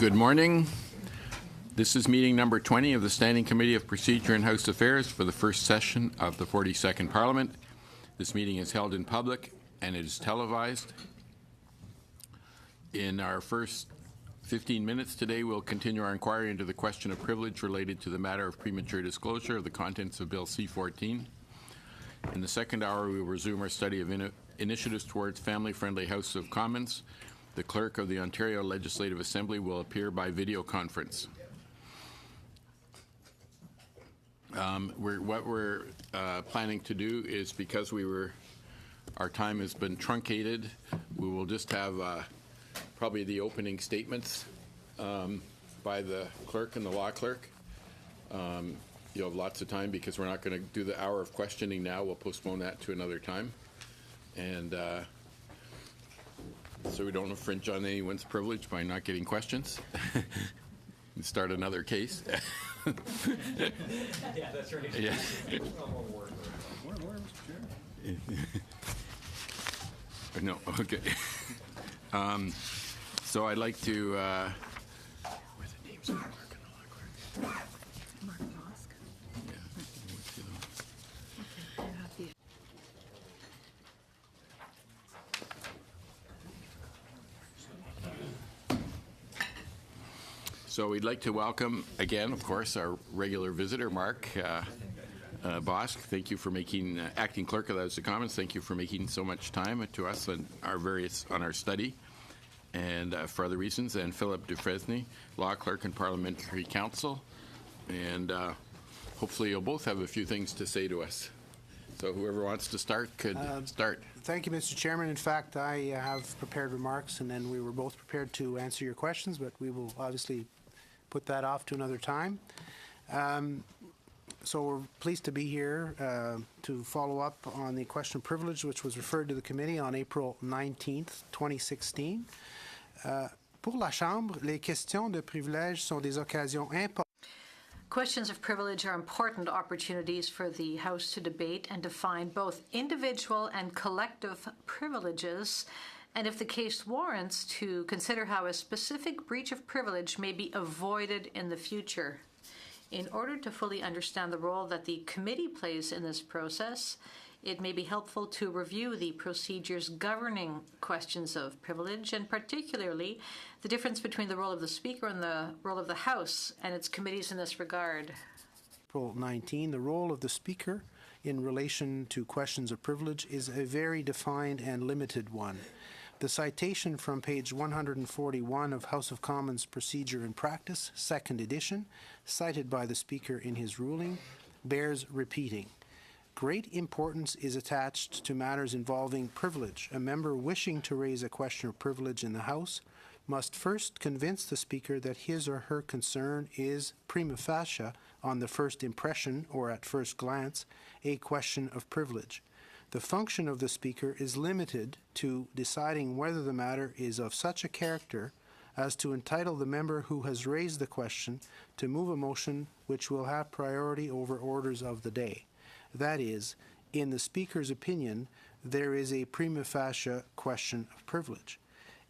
Good morning. This is meeting number 20 of the Standing Committee of Procedure and House Affairs for the first session of the 42nd Parliament. This meeting is held in public and it is televised. In our first 15 minutes today, we'll continue our inquiry into the question of privilege related to the matter of premature disclosure of the contents of Bill C-14. In the second hour, we will resume our study of initiatives towards family-friendly House of Commons. The Clerk of the Ontario Legislative Assembly will appear by video conference. What we're planning to do is, because our time has been truncated, we will just have probably the opening statements by the clerk and the law clerk. You'll have lots of time because we're not going to do the hour of questioning now. We'll postpone that to another time. And so we don't infringe on anyone's privilege by not getting questions. And start another case. Yeah, that's right. Yeah. No, okay. So I'd like to. Where the names are? Mark and the law clerk. Mark Mosk. Yeah. Okay, you have the. So we'd like to welcome again, of course, our regular visitor, Mark Bosk. Thank you for making acting clerk of the House of Commons. Thank you for making so much time to us and on our study, and for other reasons. And Philip Dufresne, law clerk and parliamentary counsel, and hopefully you'll both have a few things to say to us. So whoever wants to start could start. Thank you, Mr. Chairman. In fact, I have prepared remarks, and then we were both prepared to answer your questions, but we will obviously put that off to another time. So we're pleased to be here to follow up on the question of privilege, which was referred to the committee on April 19th, 2016. Pour la Chambre, les questions de privilège sont des occasions importantes. Questions of privilege are important opportunities for the House to debate and define both individual and collective privileges, and if the case warrants, to consider how a specific breach of privilege may be avoided in the future. In order to fully understand the role that the committee plays in this process, it may be helpful to review the procedures governing questions of privilege, and particularly the difference between the role of the Speaker and the role of the House and its committees in this regard. April 19, the role of the Speaker in relation to questions of privilege is a very defined and limited one. The citation from page 141 of House of Commons Procedure and Practice, second edition, cited by the Speaker in his ruling, bears repeating. Great importance is attached to matters involving privilege. A member wishing to raise a question of privilege in the House must first convince the Speaker that his or her concern is prima facie, on the first impression or at first glance, a question of privilege. The function of the Speaker is limited to deciding whether the matter is of such a character as to entitle the member who has raised the question to move a motion which will have priority over orders of the day. That is, in the Speaker's opinion, there is a prima facie question of privilege.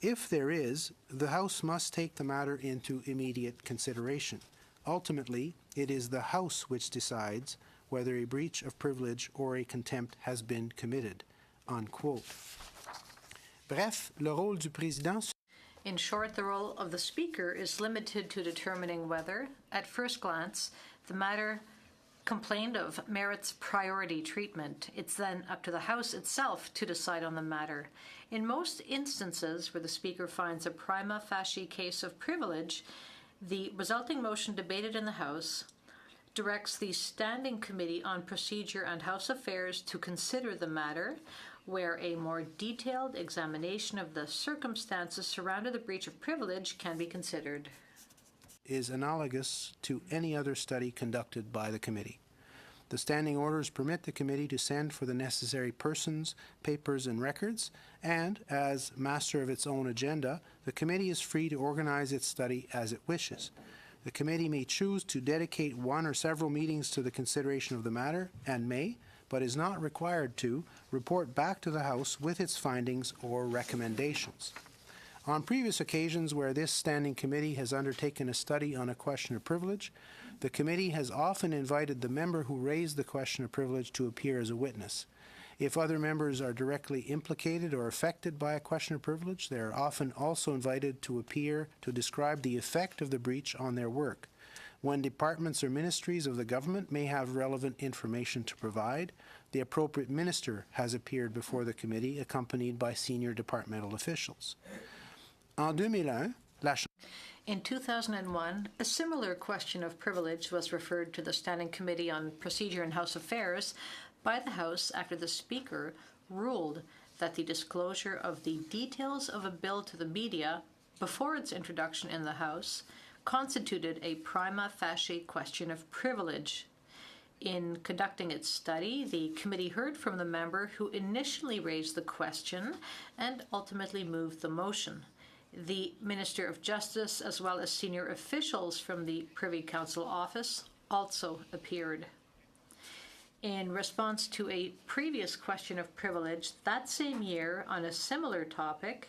If there is, the House must take the matter into immediate consideration. Ultimately, it is the House which decides whether a breach of privilege or a contempt has been committed." Unquote. Bref, le rôle du président. In short, the role of the Speaker is limited to determining whether, at first glance, the matter complained of merits priority treatment. It's then up to the House itself to decide on the matter. In most instances where the Speaker finds a prima facie case of privilege, the resulting motion debated in the House directs the Standing Committee on Procedure and House Affairs to consider the matter, where a more detailed examination of the circumstances surrounding the breach of privilege can be considered. Is analogous to any other study conducted by the committee. The standing orders permit the committee to send for the necessary persons, papers, and records, and, as master of its own agenda, the committee is free to organize its study as it wishes. The committee may choose to dedicate one or several meetings to the consideration of the matter, and may, but is not required to, report back to the House with its findings or recommendations. On previous occasions where this standing committee has undertaken a study on a question of privilege, the committee has often invited the member who raised the question of privilege to appear as a witness. If other members are directly implicated or affected by a question of privilege, they are often also invited to appear to describe the effect of the breach on their work. When departments or ministries of the government may have relevant information to provide, the appropriate minister has appeared before the committee accompanied by senior departmental officials. En 2001, In 2001, a similar question of privilege was referred to the Standing Committee on Procedure and House Affairs by the House after the Speaker ruled that the disclosure of the details of a bill to the media before its introduction in the House constituted a prima facie question of privilege. In conducting its study, the committee heard from the member who initially raised the question and ultimately moved the motion. The Minister of Justice, as well as senior officials from the Privy Council office, also appeared. In response to a previous question of privilege that same year on a similar topic,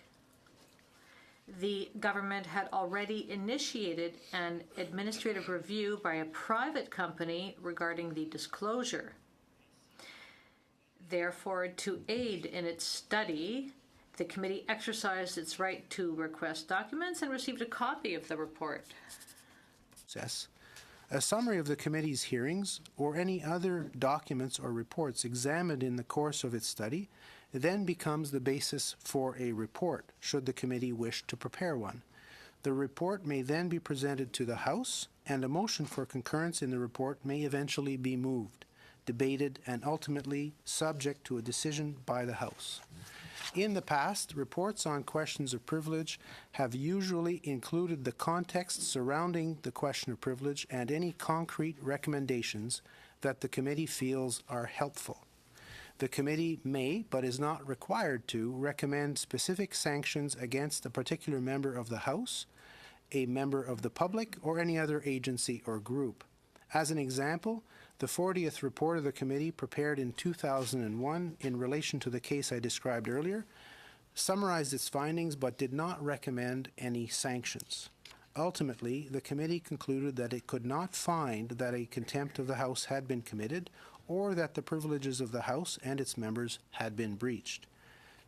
the government had already initiated an administrative review by a private company regarding the disclosure. Therefore, to aid in its study, the committee exercised its right to request documents and received a copy of the report. A summary of the committee's hearings or any other documents or reports examined in the course of its study then becomes the basis for a report, should the committee wish to prepare one. The report may then be presented to the House, and a motion for concurrence in the report may eventually be moved, debated, and ultimately subject to a decision by the House. In the past, reports on questions of privilege have usually included the context surrounding the question of privilege and any concrete recommendations that the committee feels are helpful. The committee may, but is not required to, recommend specific sanctions against a particular member of the House, a member of the public, or any other agency or group. As an example, the 40th report of the committee, prepared in 2001 in relation to the case I described earlier, summarized its findings but did not recommend any sanctions. Ultimately, the committee concluded that it could not find that a contempt of the House had been committed or that the privileges of the House and its members had been breached.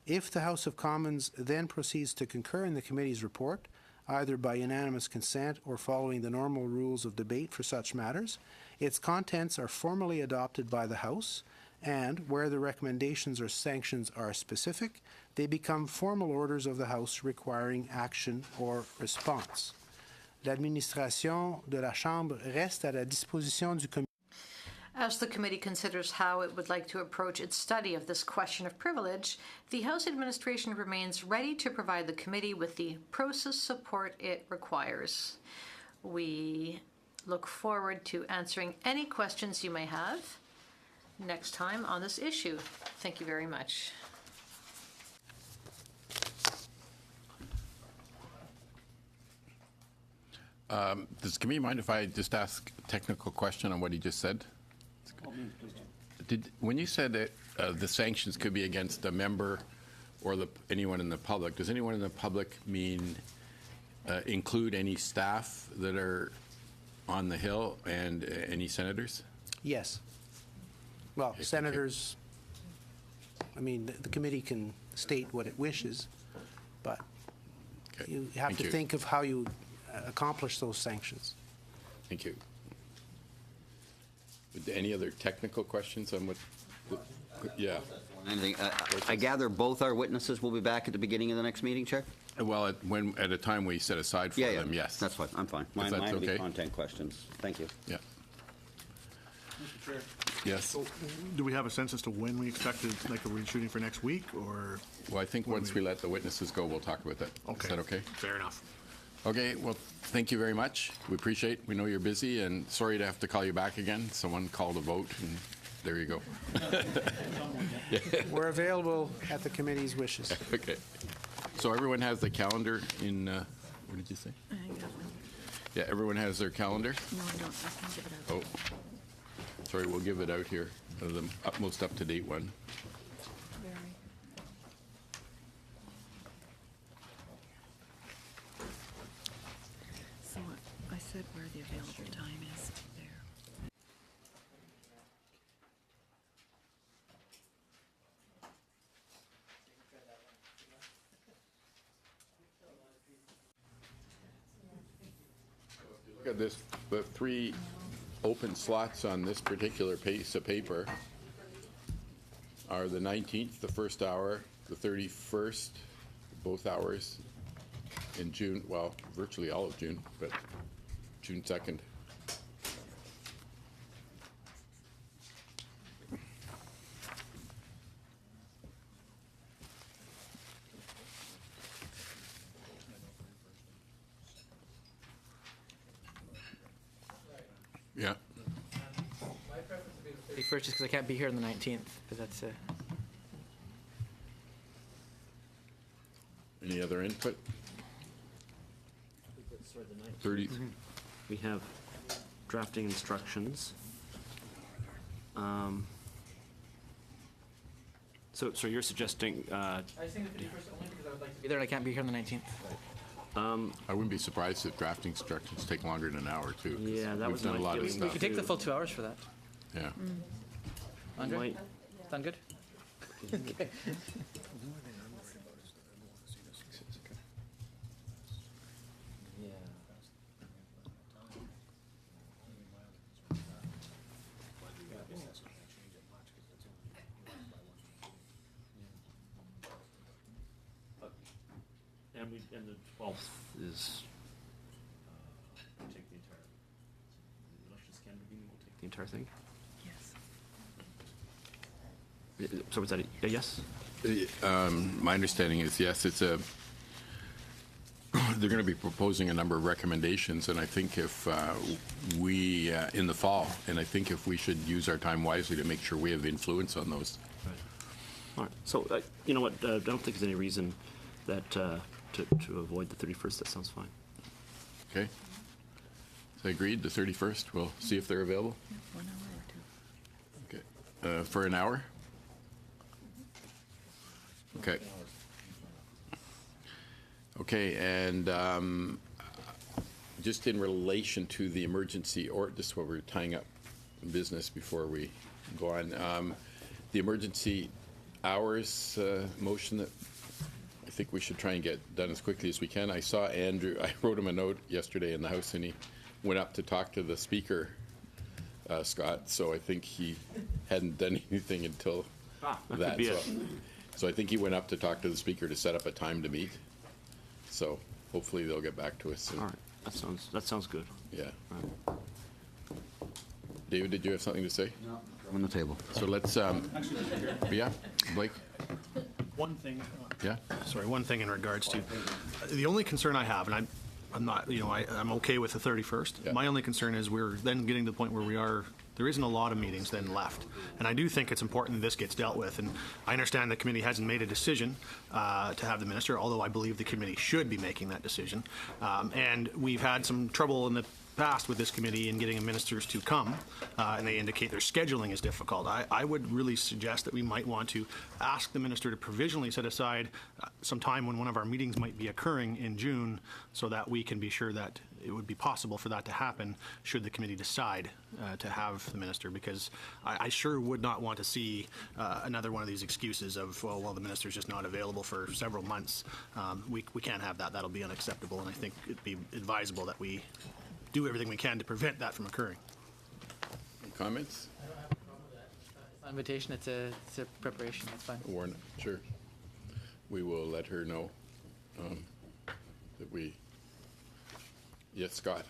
If the House of Commons then proceeds to concur in the committee's report, either by unanimous consent or following the normal rules of debate for such matters, its contents are formally adopted by the House, and where the recommendations or sanctions are specific, they become formal orders of the House requiring action or response. L'administration de la Chambre reste à la disposition du comité. As the committee considers how it would like to approach its study of this question of privilege, the House administration remains ready to provide the committee with the process support it requires. We look forward to answering any questions you may have next time on this issue. Thank you very much. Does the committee mind if I just ask a technical question on what he just said? When you said that the sanctions could be against a member or anyone in the public, does anyone in the public mean include any staff that are on the Hill and any senators? Yes. Well, Okay, senators, I mean, the committee can state what it wishes, but Okay. you have Thank to you. think of how you accomplish those sanctions. Thank you. Any other technical questions on what? Yeah. Anything, I gather both our witnesses will be back at the beginning of the next meeting, Chair? Well, at a time we set aside for them, yes. That's fine. I'm fine. If that's Mine will be okay. content questions. Thank you. Yeah. Mr. Chair, Yes. do we have a sense as to when we expect to, like, are we shooting for next week, or? Well, I think When once we let the witnesses go, we'll talk about that. Okay. Is that okay? Fair enough. Okay, well, thank you very much. We appreciate, we know you're busy, and sorry to have to call you back again. Someone called a vote, and there you go. We're available at the committee's wishes. Okay. So everyone has the calendar in, what did you say? Yeah, everyone has their calendar? No, I don't. I can give it out. Oh, sorry, we'll give it out here, the most up-to-date one. available time is there. Look at this, the 3 open slots on this particular piece of paper are the 19th, the first hour, the 31st, both hours in June, well, virtually all of June, but June 2nd. Yeah. My preference would be the 31st, just because I can't be here on the 19th, because that's Any other input? 30, We have drafting instructions. So you're suggesting, I was saying the 31st only because I would like to be there and I can't be here on the 19th. I wouldn't be surprised if drafting instructions take longer than an hour, too. 'cause Yeah, that we've was done a my lot of feeling. We stuff. could take the full 2 hours for that. Yeah. Andre? might, Sound good? Okay. and the 12th is, take the entire, Luscious Canada meeting will take the entire thing? Yes. So was that a yes? My understanding is, yes, it's a, they're going to be proposing a number of recommendations, and I think if we, in the fall, and I think if we should use our time wisely to make sure we have influence on those. All right, so, you know what, I don't think there's any reason that, to avoid the 31st, that sounds fine. Okay? So agreed, the 31st, we'll see if they're available. 1 hour or 2. Okay. For an hour? Okay. Okay, and just in relation to the emergency, or just while we're tying up business before we go on, the emergency hours motion that I think we should try and get done as quickly as we can. I saw Andrew, I wrote him a note yesterday in the House, and he went up to talk to the Speaker, Scott, so I think he hadn't done anything until That could that. be it. So I think he went up to talk to the Speaker to set up a time to meet. So hopefully they'll get back to us soon. All right, that sounds good. Yeah. All right. David, did you have something to say? No, on the table. So let's, yeah, Blake? One thing, Yeah? sorry, one thing in regards to, the only concern I have, and I'm not, you know, I'm okay with the 31st. Yeah. My only concern is we're then getting to the point where there isn't a lot of meetings then left. And I do think it's important that this gets dealt with. And I understand the committee hasn't made a decision to have the minister, although I believe the committee should be making that decision. And we've had some trouble in the past with this committee in getting ministers to come, and they indicate their scheduling is difficult. I would really suggest that we might want to ask the minister to provisionally set aside some time when one of our meetings might be occurring in June, so that we can be sure that it would be possible for that to happen should the committee decide to have the minister, because I sure would not want to see another one of these excuses of, well, the minister's just not available for several months. We can't have that. That'll be unacceptable, and I think it'd be advisable that we do everything we can to prevent that from occurring. Comments? I don't have a problem with that. It's not an invitation, it's a preparation, that's fine. Warren, sure. We will let her know that we, yes, Scott?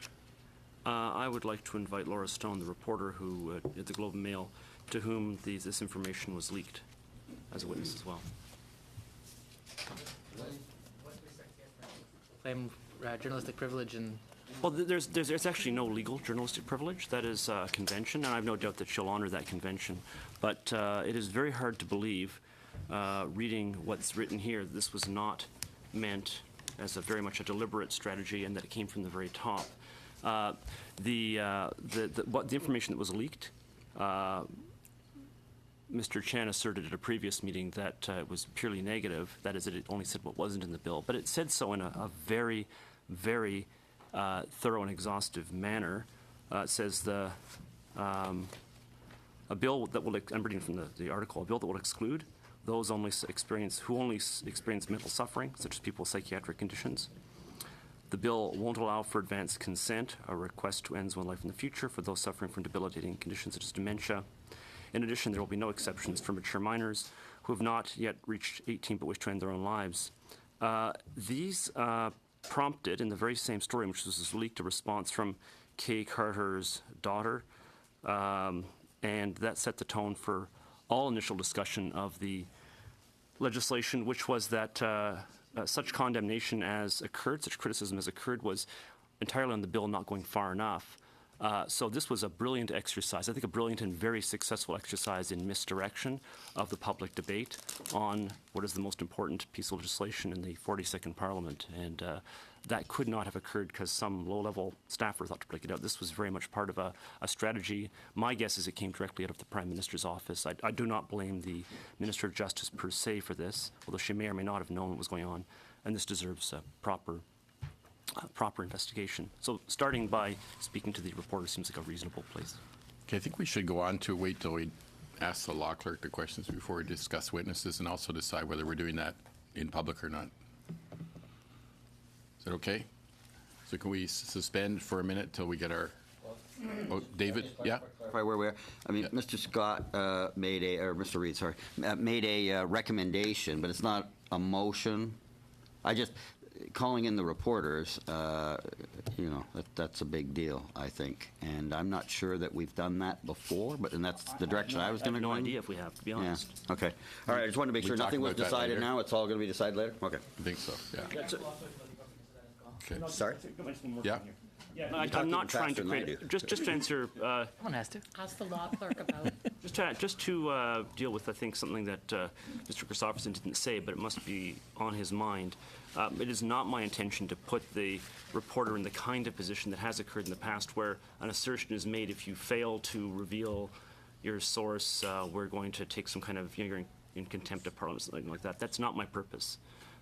I would like to invite Laura Stone, the reporter who, at the Globe and Mail, to whom this information was leaked, as a witness as well. Claim journalistic privilege and Well, there's actually no legal journalistic privilege. That is a convention, and I have no doubt that she'll honor that convention. But it is very hard to believe, reading what's written here, that this was not meant as very much a deliberate strategy, and that it came from the very top. The information that was leaked, Mr. Chan asserted at a previous meeting that it was purely negative. That is, that it only said what wasn't in the bill. But it said so in a very, very thorough and exhaustive manner. It says a bill that will, I'm reading from the article, a bill that will exclude those who only experience mental suffering, such as people with psychiatric conditions. The bill won't allow for advance consent or request to end one's life in the future for those suffering from debilitating conditions such as dementia. In addition, there will be no exceptions for mature minors who have not yet reached 18 but wish to end their own lives. These prompted, in the very same story, which was leaked, a response from Kay Carter's daughter, and that set the tone for all initial discussion of the legislation, which was that such condemnation as occurred, such criticism as occurred, was entirely on the bill not going far enough. So this was a brilliant exercise, I think a brilliant and very successful exercise in misdirection of the public debate on what is the most important piece of legislation in the 42nd Parliament. And that could not have occurred because some low-level staffer thought to break it out. This was very much part of a strategy. My guess is it came directly out of the Prime Minister's office. I do not blame the Minister of Justice per se for this, although she may or may not have known what was going on. And this deserves a proper investigation. So starting by speaking to the reporter seems like a reasonable place. Okay, I think we should go on to wait till we ask the law clerk the questions before we discuss witnesses and also decide whether we're doing that in public or not. Is that okay? So can we suspend for a minute till we get our... Oh, David? Yeah? Right where we are. I mean, Yeah. Mr. Scott Mr. Reid, sorry, made a recommendation, but it's not a motion. Calling in the reporters, that's a big deal, I think. And I'm not sure that we've done that before, and that's the direction I was going to go I have in. no idea if we have, to be honest. Yeah. Okay. All right. I just wanted to make We sure talk nothing was about that decided later. now. It's all going to be decided later? Okay. I think so, yeah. Okay. Sorry? Yeah. I'm not trying to faster than I create... do. Just to answer... Someone has to. Ask the law clerk about. Just to deal with, I think, something that Mr. Christopherson didn't say, but it must be on his mind. It is not my intention to put the reporter in the kind of position that has occurred in the past where an assertion is made, if you fail to reveal your source, we're going to take some kind of, you're in contempt of Parliament, something like that. That's not my purpose.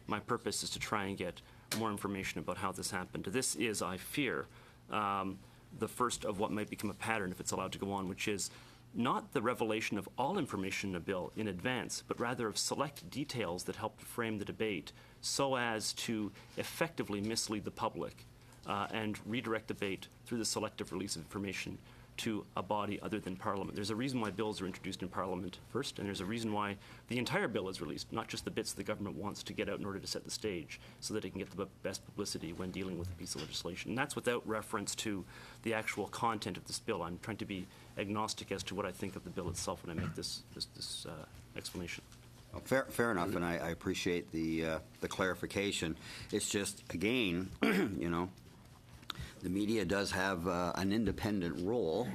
My purpose is to try and get more information about how this happened. This is, I fear, the first of what might become a pattern if it's allowed to go on, which is not the revelation of all information in a bill in advance, but rather of select details that help to frame the debate so as to effectively mislead the public and redirect debate through the selective release of information to a body other than Parliament. There's a reason why bills are introduced in Parliament first, and there's a reason why the entire bill is released, not just the bits the government wants to get out in order to set the stage so that it can get the best publicity when dealing with a piece of legislation. And that's without reference to the actual content of this bill. I'm trying to be agnostic as to what I think of the bill itself when I make this explanation. Well, fair enough, and I appreciate the clarification. It's just, again, the media does have an independent role.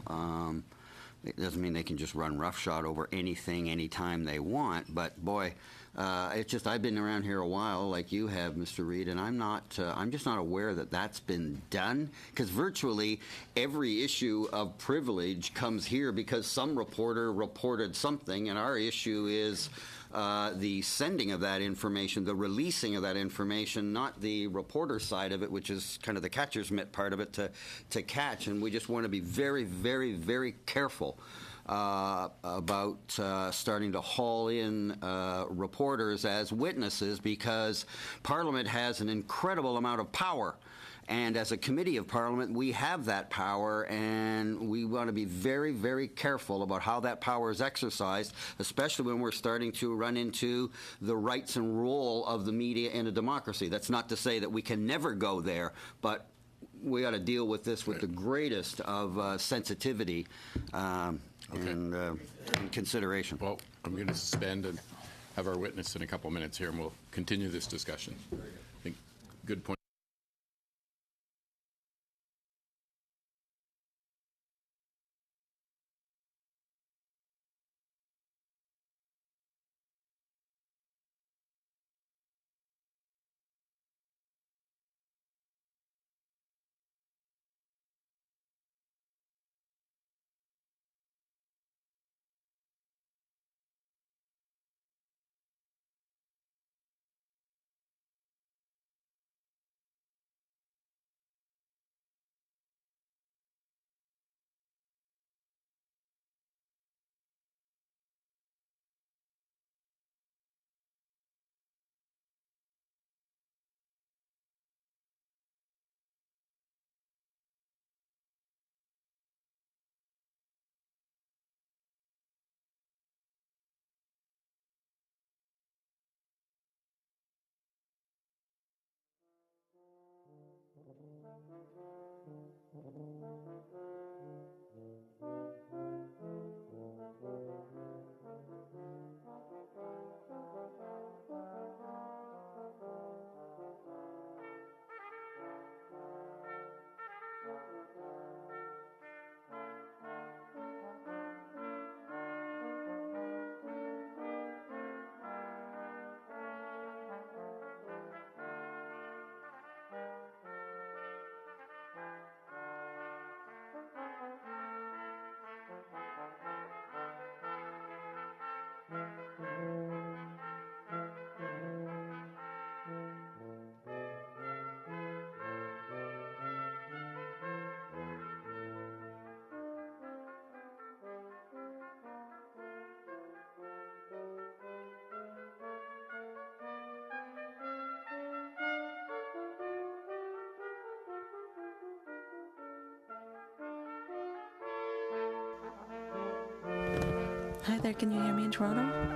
It doesn't mean they can just run roughshod over anything, anytime they want. But boy, it's just I've been around here a while, like you have, Mr. Reid, and I'm just not aware that that's been done. Because virtually every issue of privilege comes here because some reporter reported something, and our issue is the sending of that information, the releasing of that information, not the reporter side of it, which is kind of the catcher's mitt part of it to catch. And we just want to be very, very, very careful about starting to haul in reporters as witnesses, because Parliament has an incredible amount of power. And as a committee of Parliament, we have that power, and we want to be very, very careful about how that power is exercised, especially when we're starting to run into the rights and role of the media in a democracy. That's not to say that we can never go there, but we got to deal with this with the greatest of sensitivity and consideration. Well, I'm going to suspend and have our witness in a couple minutes here, and we'll continue this discussion. I think good point. Hi there, can you hear me in Toronto?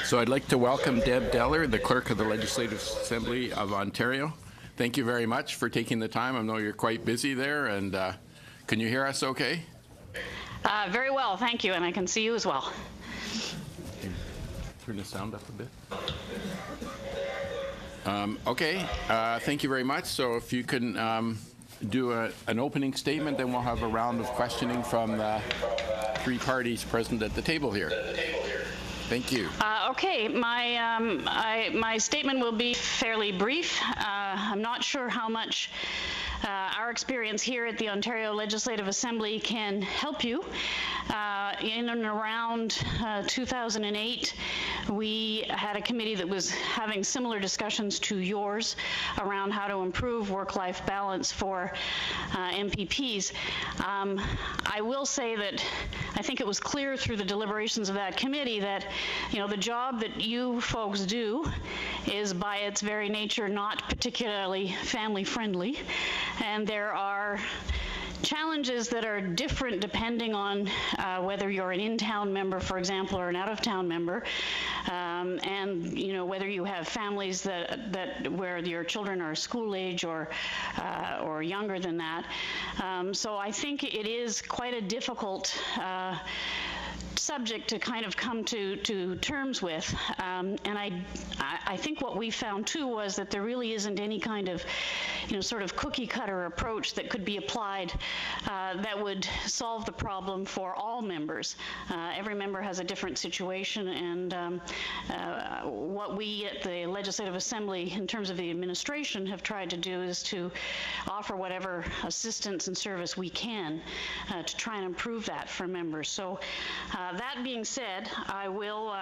So I'd like to welcome Deb Deller, the Clerk of the Legislative Assembly of Ontario. Thank you very much for taking the time. I know you're quite busy there, and can you hear us okay? Very well, thank you, and I can see you as well. Turn the sound up a bit. Okay, thank you very much. So if you can do an opening statement, then we'll have a round of questioning from the three parties present at the table here. Thank you. Okay, my statement will be fairly brief. I'm not sure how much our experience here at the Ontario Legislative Assembly can help you. In and around 2008, we had a committee that was having similar discussions to yours around how to improve work-life balance for MPPs. I will say that I think it was clear through the deliberations of that committee that, you know, the job that you folks do is by its very nature not particularly family-friendly, and there are challenges that are different depending on whether you're an in-town member, for example, or an out-of-town member, and you know whether you have families that where your children are school age or younger than that. So I think it is quite a difficult subject to kind of come to terms with, and I think what we found too was that there really isn't any kind of, you know, sort of cookie cutter approach that could be applied that would solve the problem for all members. Every member has a different situation, and what we at the Legislative Assembly in terms of the administration have tried to do is to offer whatever assistance and service we can to try and improve that for members. So that being said, I will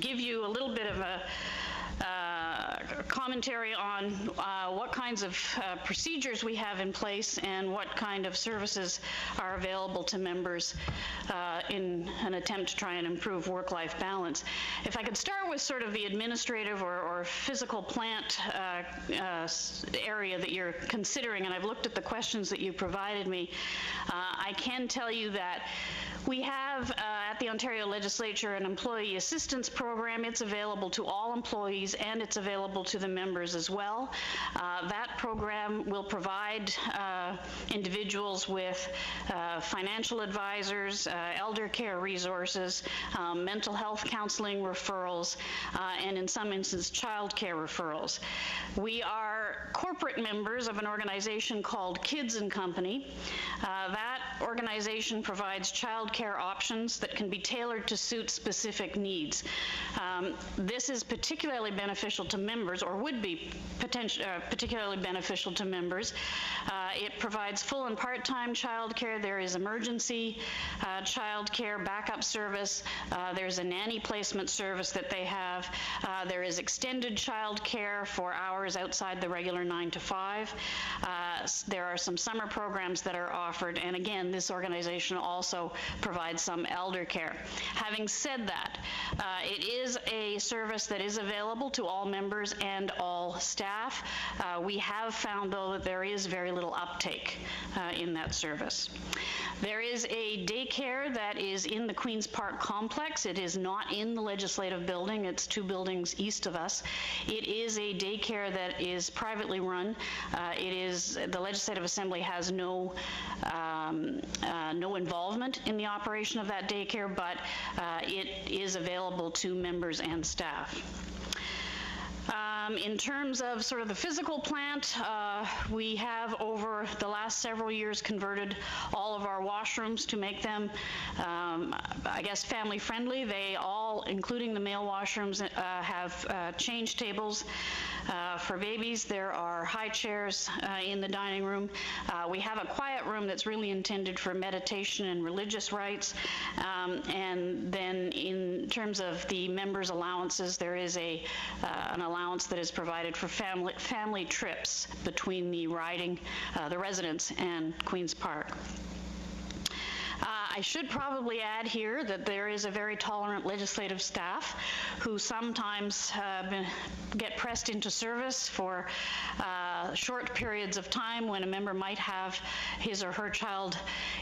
give you a little bit of a commentary on what kinds of procedures we have in place and what kind of services are available to members in an attempt to try and improve work-life balance. If I could start with sort of the administrative or physical plant area that you're considering, and I've looked at the questions that you provided me, I can tell you that we have at the Ontario Legislature an employee assistance program. It's available to all employees and it's available to the members as well. That program will provide individuals with financial advisors, elder care resources, mental health counseling referrals, and in some instances, child care referrals. We are corporate members of an organization called Kids and Company. That organization provides child care options that can be tailored to suit specific needs. This is particularly beneficial to members, or would be particularly beneficial to members. It provides full and part-time child care. There is emergency child care backup service. There's a nanny placement service that they have. There is extended child care for hours outside the regular 9 to 5. There are some summer programs that are offered, and again, this organization also provides some elder care. Having said that, it is a service that is available to all members and all staff. We have found, though, that there is very little uptake in that service. There is a daycare that is in the Queen's Park complex. It is not in the Legislative Building. It's 2 buildings east of us. It is a daycare that is privately run. The Legislative Assembly has no involvement in the operation of that daycare, but it is available to members and staff. In terms of sort of the physical plant, we have over the last several years converted all of our washrooms to make them, I guess, family friendly. They all, including the male washrooms, have change tables for babies. There are high chairs in the dining room. We have a quiet room that's really intended for meditation and religious rites. And then in terms of the members' allowances, there is an allowance that is provided for family trips between the residence and Queen's Park. I should probably add here that there is a very tolerant legislative staff who sometimes get pressed into service for short periods of time when a member might have his or her child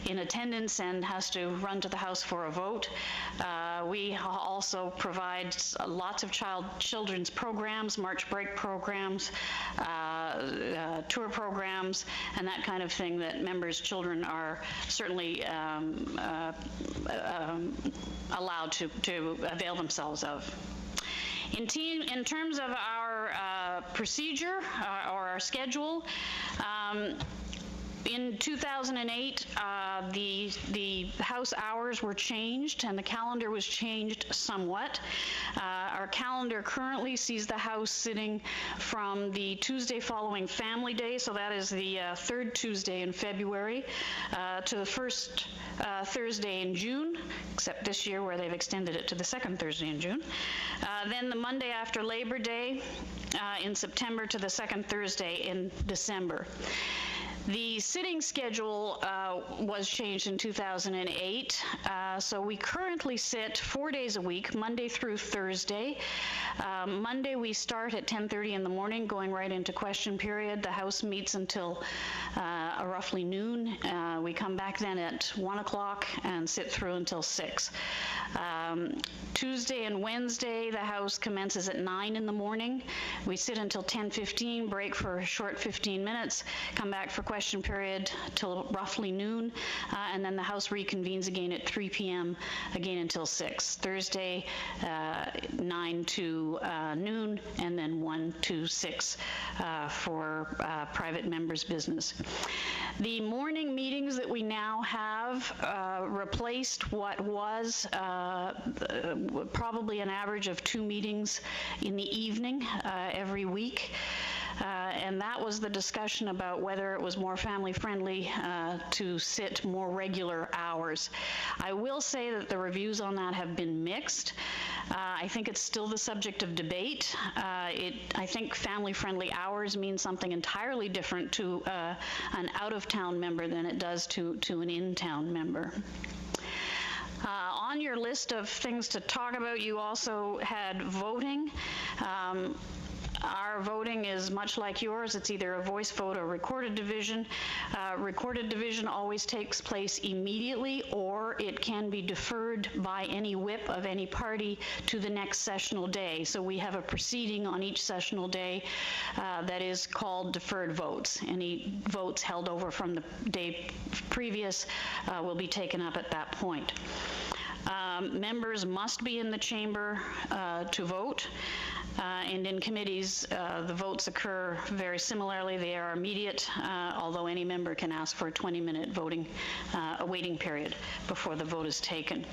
in attendance and has to run to the House for a vote. We also provide lots of children's programs, March break programs, tour programs, and that kind of thing that members' children are certainly allowed to avail themselves of. In terms of our procedure or our schedule, in 2008, the House hours were changed and the calendar was changed somewhat. Our calendar currently sees the House sitting from the Tuesday following Family Day, so that is the 3rd Tuesday in February, to the 1st Thursday in June, except this year where they've extended it to the 2nd Thursday in June. Then the Monday after Labor Day in September to the 2nd Thursday in December. The sitting schedule was changed in 2008, so we currently sit 4 days a week, Monday through Thursday. Monday we start at 10:30 in the morning, going right into question period. The House meets until roughly noon. We come back then at 1 o'clock and sit through until 6. Tuesday and Wednesday, the House commences at 9 in the morning. We sit until 10:15, break for a short 15 minutes, come back for question period till roughly noon, and then the House reconvenes again at 3 p.m., again until 6. Thursday, 9 to noon, and then 1 to 6 for private members' business. The morning meetings that we now have replaced what was probably an average of 2 meetings in the evening every week. And that was the discussion about whether it was more family-friendly to sit more regular hours. I will say that the reviews on that have been mixed. I think it's still the subject of debate. I think family-friendly hours mean something entirely different to an out-of-town member than it does to an in-town member. On your list of things to talk about, you also had voting. Our voting is much like yours. It's either a voice vote or recorded division. Recorded division always takes place immediately, or it can be deferred by any whip of any party to the next sessional day. So we have a proceeding on each sessional day that is called deferred votes. Any votes held over from the day previous will be taken up at that point. Members must be in the chamber to vote. And in committees, the votes occur very similarly. They are immediate, although any member can ask for a 20-minute voting waiting period before the vote is taken.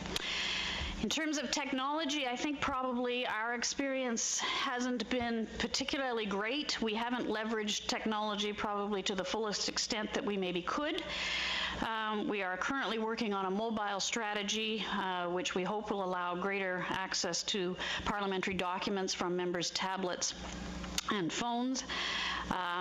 In terms of technology, I think probably our experience hasn't been particularly great. We haven't leveraged technology probably to the fullest extent that we maybe could. We are currently working on a mobile strategy, which we hope will allow greater access to parliamentary documents from members' tablets and phones.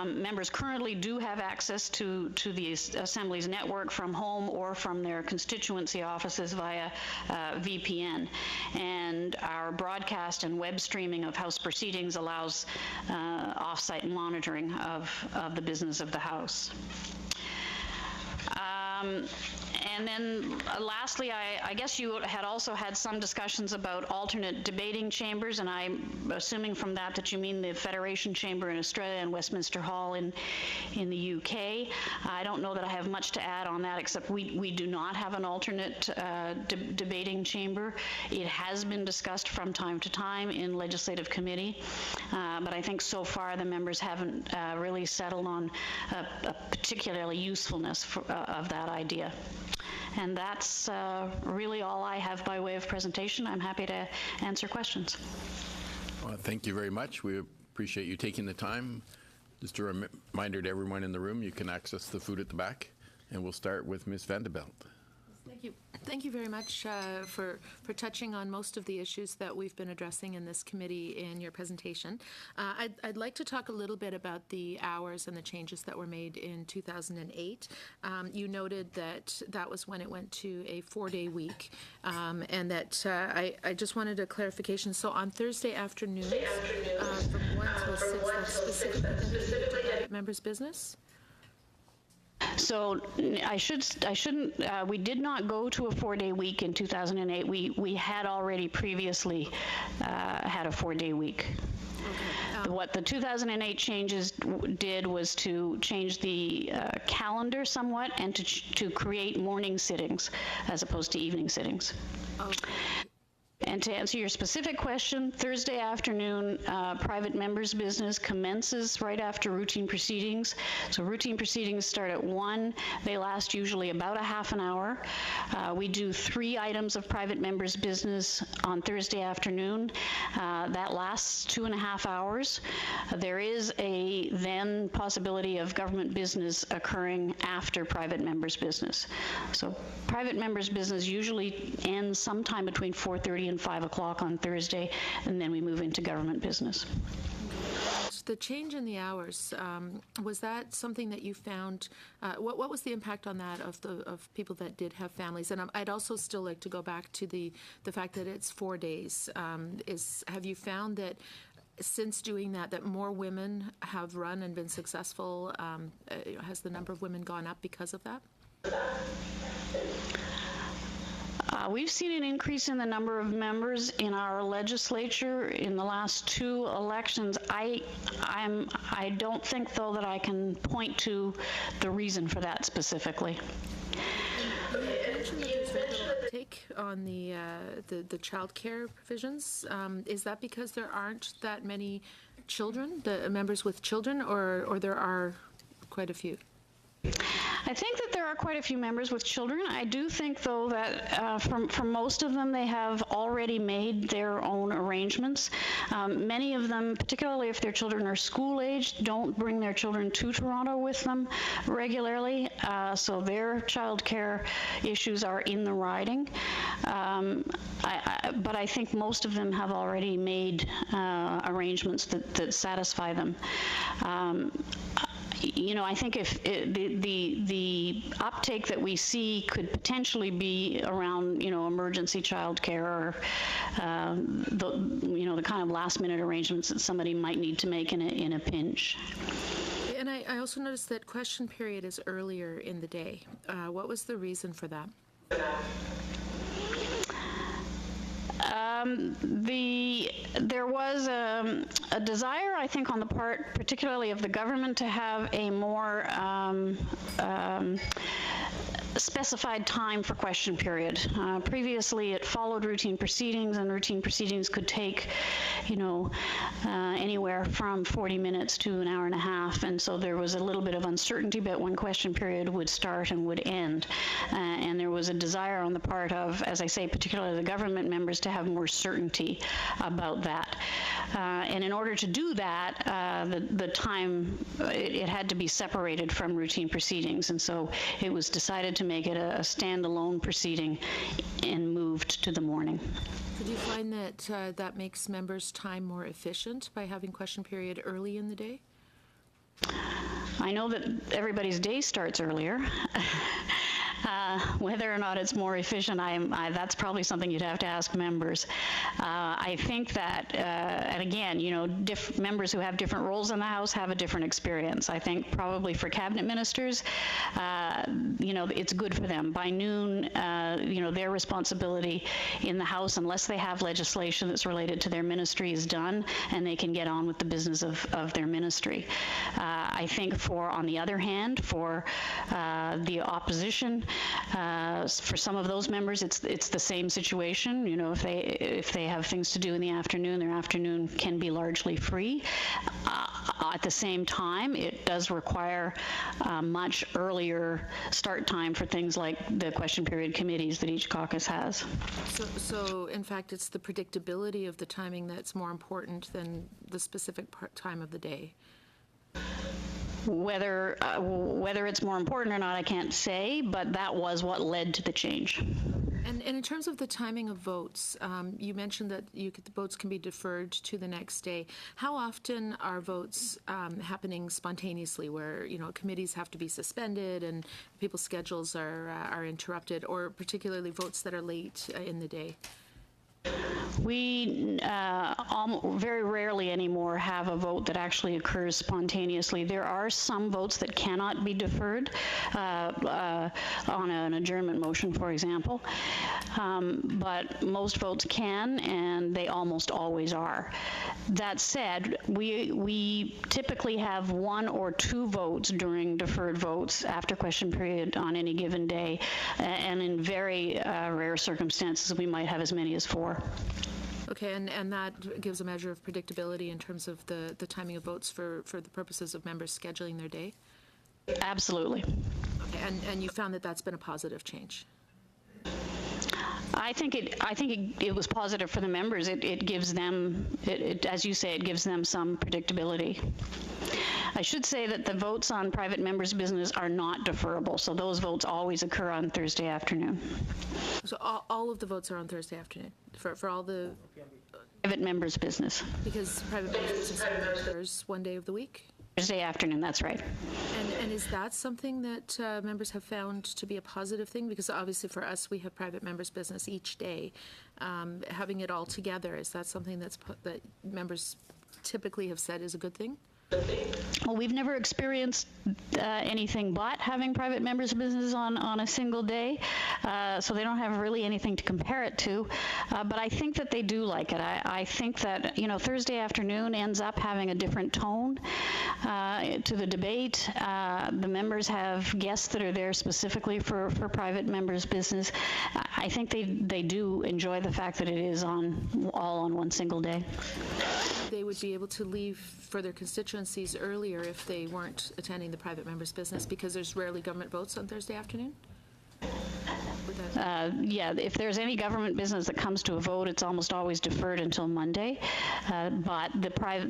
Members currently do have access to the Assembly's network from home or from their constituency offices via VPN. And our broadcast and web streaming of House proceedings allows off-site monitoring of the business of the House. And then lastly, I guess you had also had some discussions about alternate debating chambers, and I'm assuming from that that you mean the Federation Chamber in Australia and Westminster Hall in the UK. I don't know that I have much to add on that, except we do not have an alternate debating chamber. It has been discussed from time to time in legislative committee, but I think so far the members haven't really settled on a particularly usefulness of that idea. And that's really all I have by way of presentation. I'm happy to answer questions. Well, thank you very much. We appreciate you taking the time. Just a reminder to everyone in the room, you can access the food at the back. And we'll start with Ms. Vanderbilt. Thank you. Thank you very much for touching on most of the issues that we've been addressing in this committee in your presentation. I'd like to talk a little bit about the hours and the changes that were made in 2008. You noted that was when it went to a 4-day week, and that I just wanted a clarification. So on Thursday afternoons, from 1 till 6, that's specifically members' business? So I shouldn't, we did not go to a 4-day week in 2008. We had already previously had a 4-day week. Okay. What the 2008 changes did was to change the calendar somewhat and to create morning sittings as opposed to evening sittings. Okay. And to answer your specific question, Thursday afternoon, private members' business commences right after routine proceedings. So routine proceedings start at 1. They last usually about a half an hour. We do 3 items of private members' business on Thursday afternoon. That lasts 2.5 hours. There is a then possibility of government business occurring after private members' business. So private members' business usually ends sometime between 4:30 and 5 o'clock on Thursday, and then we move into government business. The change in the hours, was that something that you found, what was the impact on that of people that did have families? And I'd also still like to go back to the fact that it's 4 days. Have you found that since doing that more women have run and been successful? Has the number of women gone up because of that? We've seen an increase in the number of members in our legislature in the last 2 elections. I don't think, though, that I can point to the reason for that specifically. You mentioned that there's very little uptake on the child care provisions. Is that because there aren't that many children, the members with children, or there are quite a few? I think that there are quite a few members with children. I do think, though, that for most of them, they have already made their own arrangements. Many of them, particularly if their children are school-aged, don't bring their children to Toronto with them regularly, so their child care issues are in the riding. But I think most of them have already made arrangements that satisfy them. I think if the uptake that we see could potentially be around, emergency childcare or, the kind of last-minute arrangements that somebody might need to make in a pinch. And I also noticed that question period is earlier in the day. What was the reason for that? There was a desire, I think, on the part, particularly of the government, to have a more specified time for question period. Previously, it followed routine proceedings, and routine proceedings could take, anywhere from 40 minutes to an hour and a half, and so there was a little bit of uncertainty about when question period would start and would end. And there was a desire on the part of, as I say, particularly the government members, to have more certainty about that. And in order to do that, the time, it had to be separated from routine proceedings, and so it was decided to make it a standalone proceeding and moved to the morning. Did you find that that makes members' time more efficient by having question period early in the day? I know that everybody's day starts earlier. Whether or not it's more efficient, that's probably something you'd have to ask members. I think that, and again, members who have different roles in the House have a different experience. I think probably for cabinet ministers, it's good for them. By noon, their responsibility in the House, unless they have legislation that's related to their ministry, is done, and they can get on with the business of their ministry. I think on the other hand, for the opposition, for some of those members, it's the same situation. If they have things to do in the afternoon, their afternoon can be largely free. At the same time, it does require a much earlier start time for things like the question period committees that each caucus has. So in fact, it's the predictability of the timing that's more important than the specific time of the day. Whether it's more important or not, I can't say, but that was what led to the change. And in terms of the timing of votes, you mentioned that the votes can be deferred to the next day. How often are votes happening spontaneously, where committees have to be suspended and people's schedules are interrupted, or particularly votes that are late in the day? We very rarely anymore have a vote that actually occurs spontaneously. There are some votes that cannot be deferred on an adjournment motion, for example, but most votes can, and they almost always are. That said, we typically have one or two votes during deferred votes after question period on any given day, and in very rare circumstances, we might have as many as 4. Okay, and that gives a measure of predictability in terms of the timing of votes for the purposes of members scheduling their day? Absolutely. Okay, and you found that that's been a positive change? I think it was positive for the members. It gives them, as you say, it gives them some predictability. I should say that the votes on private members' business are not deferrable, so those votes always occur on Thursday afternoon. So all of the votes are on Thursday afternoon for all the private members' business? Because private members' business occurs one day of the week? Thursday afternoon, that's right. And is that something that members have found to be a positive thing? Because obviously for us, we have private members' business each day. Having it all together, is that something that members typically have said is a good thing? Well, we've never experienced anything but having private members' business on a single day, so they don't have really anything to compare it to. But I think that they do like it. I think that Thursday afternoon ends up having a different tone to the debate. The members have guests that are there specifically for private members' business. I think they do enjoy the fact that it is all on one single day. They would be able to leave for their constituencies earlier if they weren't attending the private members' business, because there's rarely government votes on Thursday afternoon? Yeah, if there's any government business that comes to a vote, it's almost always deferred until Monday. But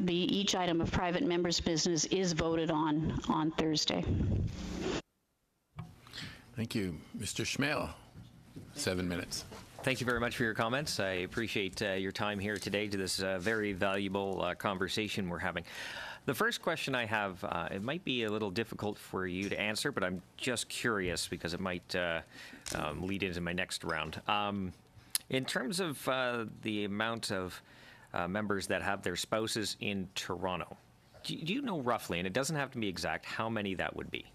each item of private members' business is voted on Thursday. Thank you. Mr. Schmale, 7 minutes. Thank you very much for your comments. I appreciate your time here today to this very valuable conversation we're having. The first question I have, it might be a little difficult for you to answer, but I'm just curious because it might lead into my next round. In terms of the amount of members that have their spouses in Toronto, do you know roughly, and it doesn't have to be exact, how many that would be?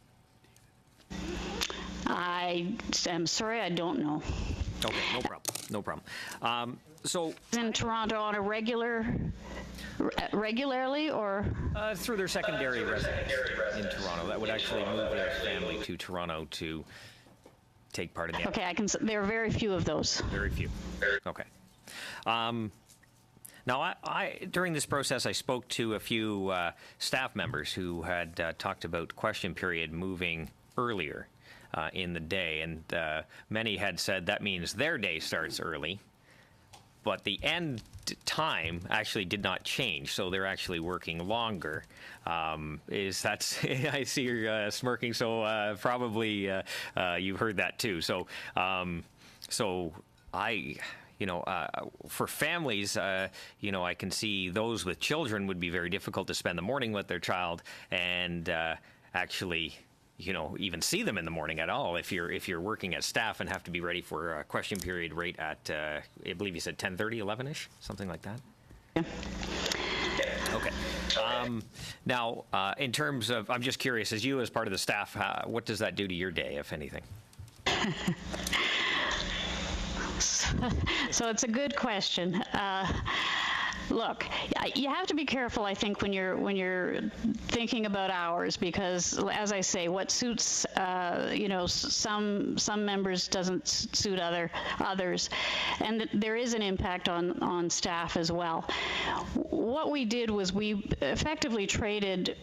I am sorry, I don't know. Okay, no problem. No problem. So in Toronto on a regularly or through their secondary residence in Toronto, that would actually move their family to Toronto to take part in the. Okay, there are very few of those. Very few. Okay. Now, I during this process, I spoke to a few staff members who had talked about question period moving earlier in the day, and many had said that means their day starts early, but the end time actually did not change, so they're actually working longer. Is that? I see you're smirking, so probably you've heard that too. So, for families, I can see those with children would be very difficult to spend the morning with their child and actually, even see them in the morning at all. If you're working as staff and have to be ready for a question period right at, I believe you said 10:30, 11-ish, something like that. Yeah. Okay. Now, in terms of, I'm just curious, as part of the staff, what does that do to your day, if anything? So it's a good question. Look, you have to be careful, I think, when you're thinking about hours, because, as I say, what suits some members doesn't suit others, and there is an impact on staff as well. What we did was we effectively traded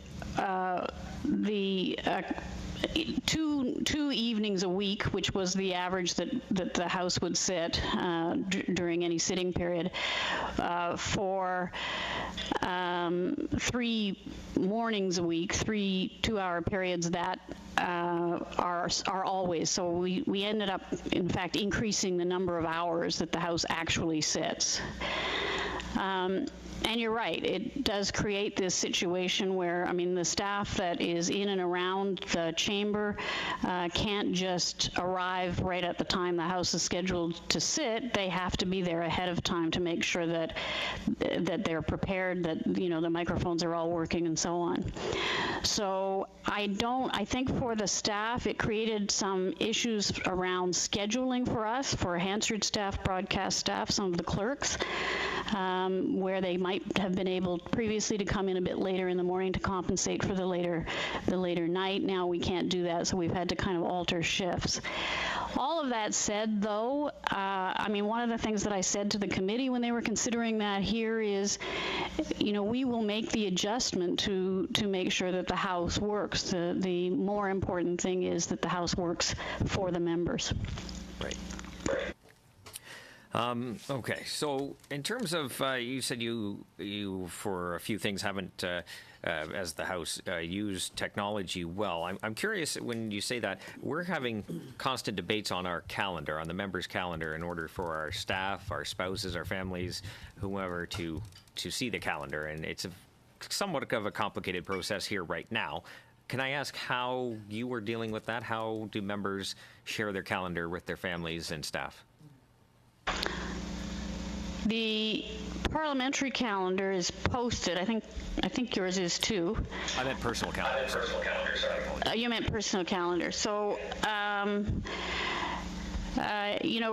two evenings a week, which was the average that the House would sit during any sitting period, for 3 mornings a week, 3 2-hour periods that are always. So we ended up, in fact, increasing the number of hours that the House actually sits. And you're right, it does create this situation where, the staff that is in and around the chamber can't just arrive right at the time the House is scheduled to sit. They have to be there ahead of time to make sure that they're prepared, that, the microphones are all working and so on. So I think for the staff, it created some issues around scheduling for us, for Hansard staff, broadcast staff, some of the clerks, where they might have been able previously to come in a bit later in the morning to compensate for the later night. Now we can't do that, so we've had to kind of alter shifts. All of that said, though, one of the things that I said to the committee when they were considering that here is, we will make the adjustment to make sure that the House works. The more important thing is that the House works for the members. Right. Okay, so in terms of, you said you for a few things haven't, as the House, used technology well. I'm curious, when you say that, we're having constant debates on our calendar, on the members' calendar, in order for our staff, our spouses, our families, whoever, to see the calendar, and it's somewhat of a complicated process here right now. Can I ask how you are dealing with that? How do members share their calendar with their families and staff? The parliamentary calendar is posted. I think yours is too. I meant personal calendar. You meant personal calendar. So,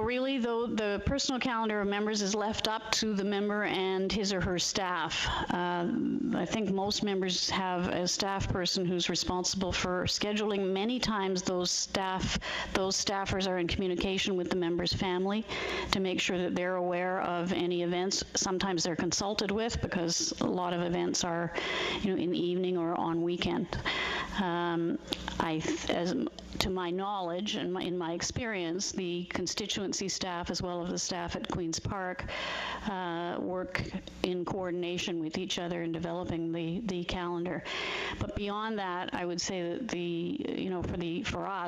really, though, the personal calendar of members is left up to the member and his or her staff. I think most members have a staff person who's responsible for scheduling. Many times those staffers are in communication with the member's family to make sure that they're aware of any events. Sometimes they're consulted with, because a lot of events are, in the evening or on weekend. To my knowledge and in my experience, the constituency staff, as well as the staff at Queen's Park, work in coordination with each other in developing the calendar. But beyond that, I would say that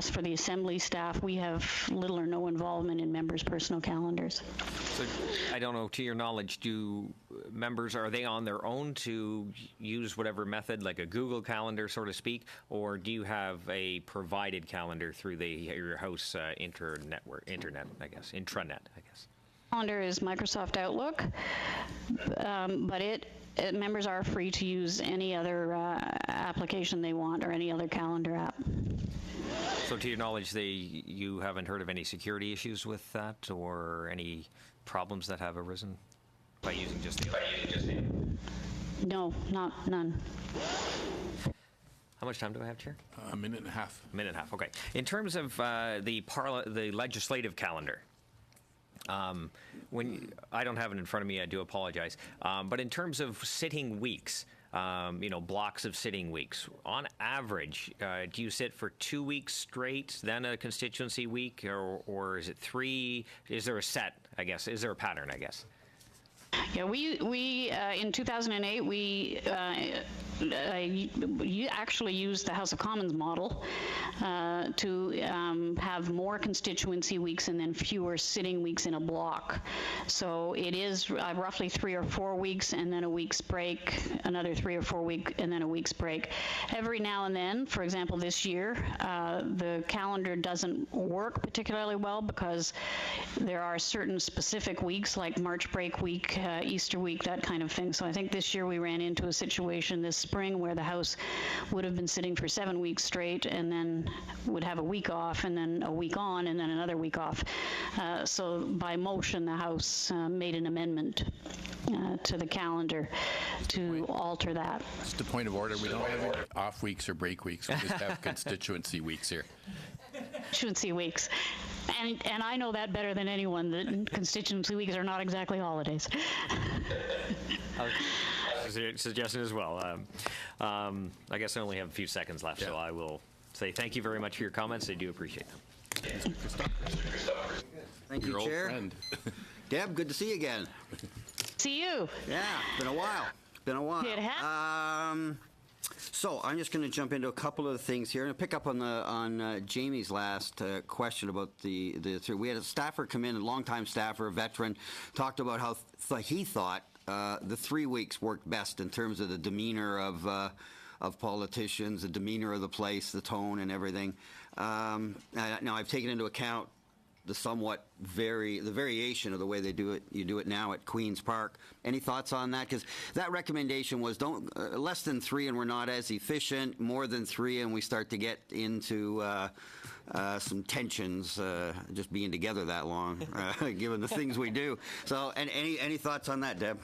for the assembly staff, we have little or no involvement in members' personal calendars. So I don't know, to your knowledge, do members, are they on their own to use whatever method, like a Google Calendar, so to speak, or do you have a provided calendar through your house intranet, I guess? Calendar is Microsoft Outlook, but members are free to use any other application they want or any other calendar app. So to your knowledge, you haven't heard of any security issues with that or any problems that have arisen by using just the No, none. How much time do I have, Chair? A minute and a half. A minute and a half, okay. In terms of the legislative calendar, I don't have it in front of me, I do apologize. But in terms of sitting weeks, blocks of sitting weeks, on average, do you sit for 2 weeks straight, then a constituency week, or is it 3? Is there a set, I guess? Is there a pattern, I guess? Yeah, we in 2008 we actually used the House of Commons model to have more constituency weeks and then fewer sitting weeks in a block. So it is roughly 3 or 4 weeks and then a week's break, another 3 or 4 weeks and then a week's break. Every now and then, for example, this year, the calendar doesn't work particularly well because there are certain specific weeks like March break week, Easter week, that kind of thing. So I think this year we ran into a situation this spring where the House would have been sitting for 7 weeks straight and then would have a week off and then a week on and then another week off. So by motion, the House made an amendment to the calendar to alter that. Just a point of order, we don't have any off weeks or break weeks. We just have constituency weeks here. Constituency weeks. And I know that better than anyone, that constituency weeks are not exactly holidays. Suggestion as well. I guess I only have a few seconds left, so I will say thank you very much for your comments. I do appreciate them. Thank you, Your old Chair. friend. Deb, good to see you again. See you. Yeah, been a while. It has. So I'm just going to jump into a couple of things here and pick up on Jamie's last question about the we had a staffer come in, a longtime staffer, a veteran, talked about how he thought the 3 weeks worked best in terms of the demeanor of politicians, the demeanor of the place, the tone, and everything. Now I've taken into account the variation of the way you do it now at Queen's Park. Any thoughts on that? Because that recommendation was less than 3 and we're not as efficient, more than 3 and we start to get into some tensions just being together that long, given the things we do. So, and any thoughts on that, Deb?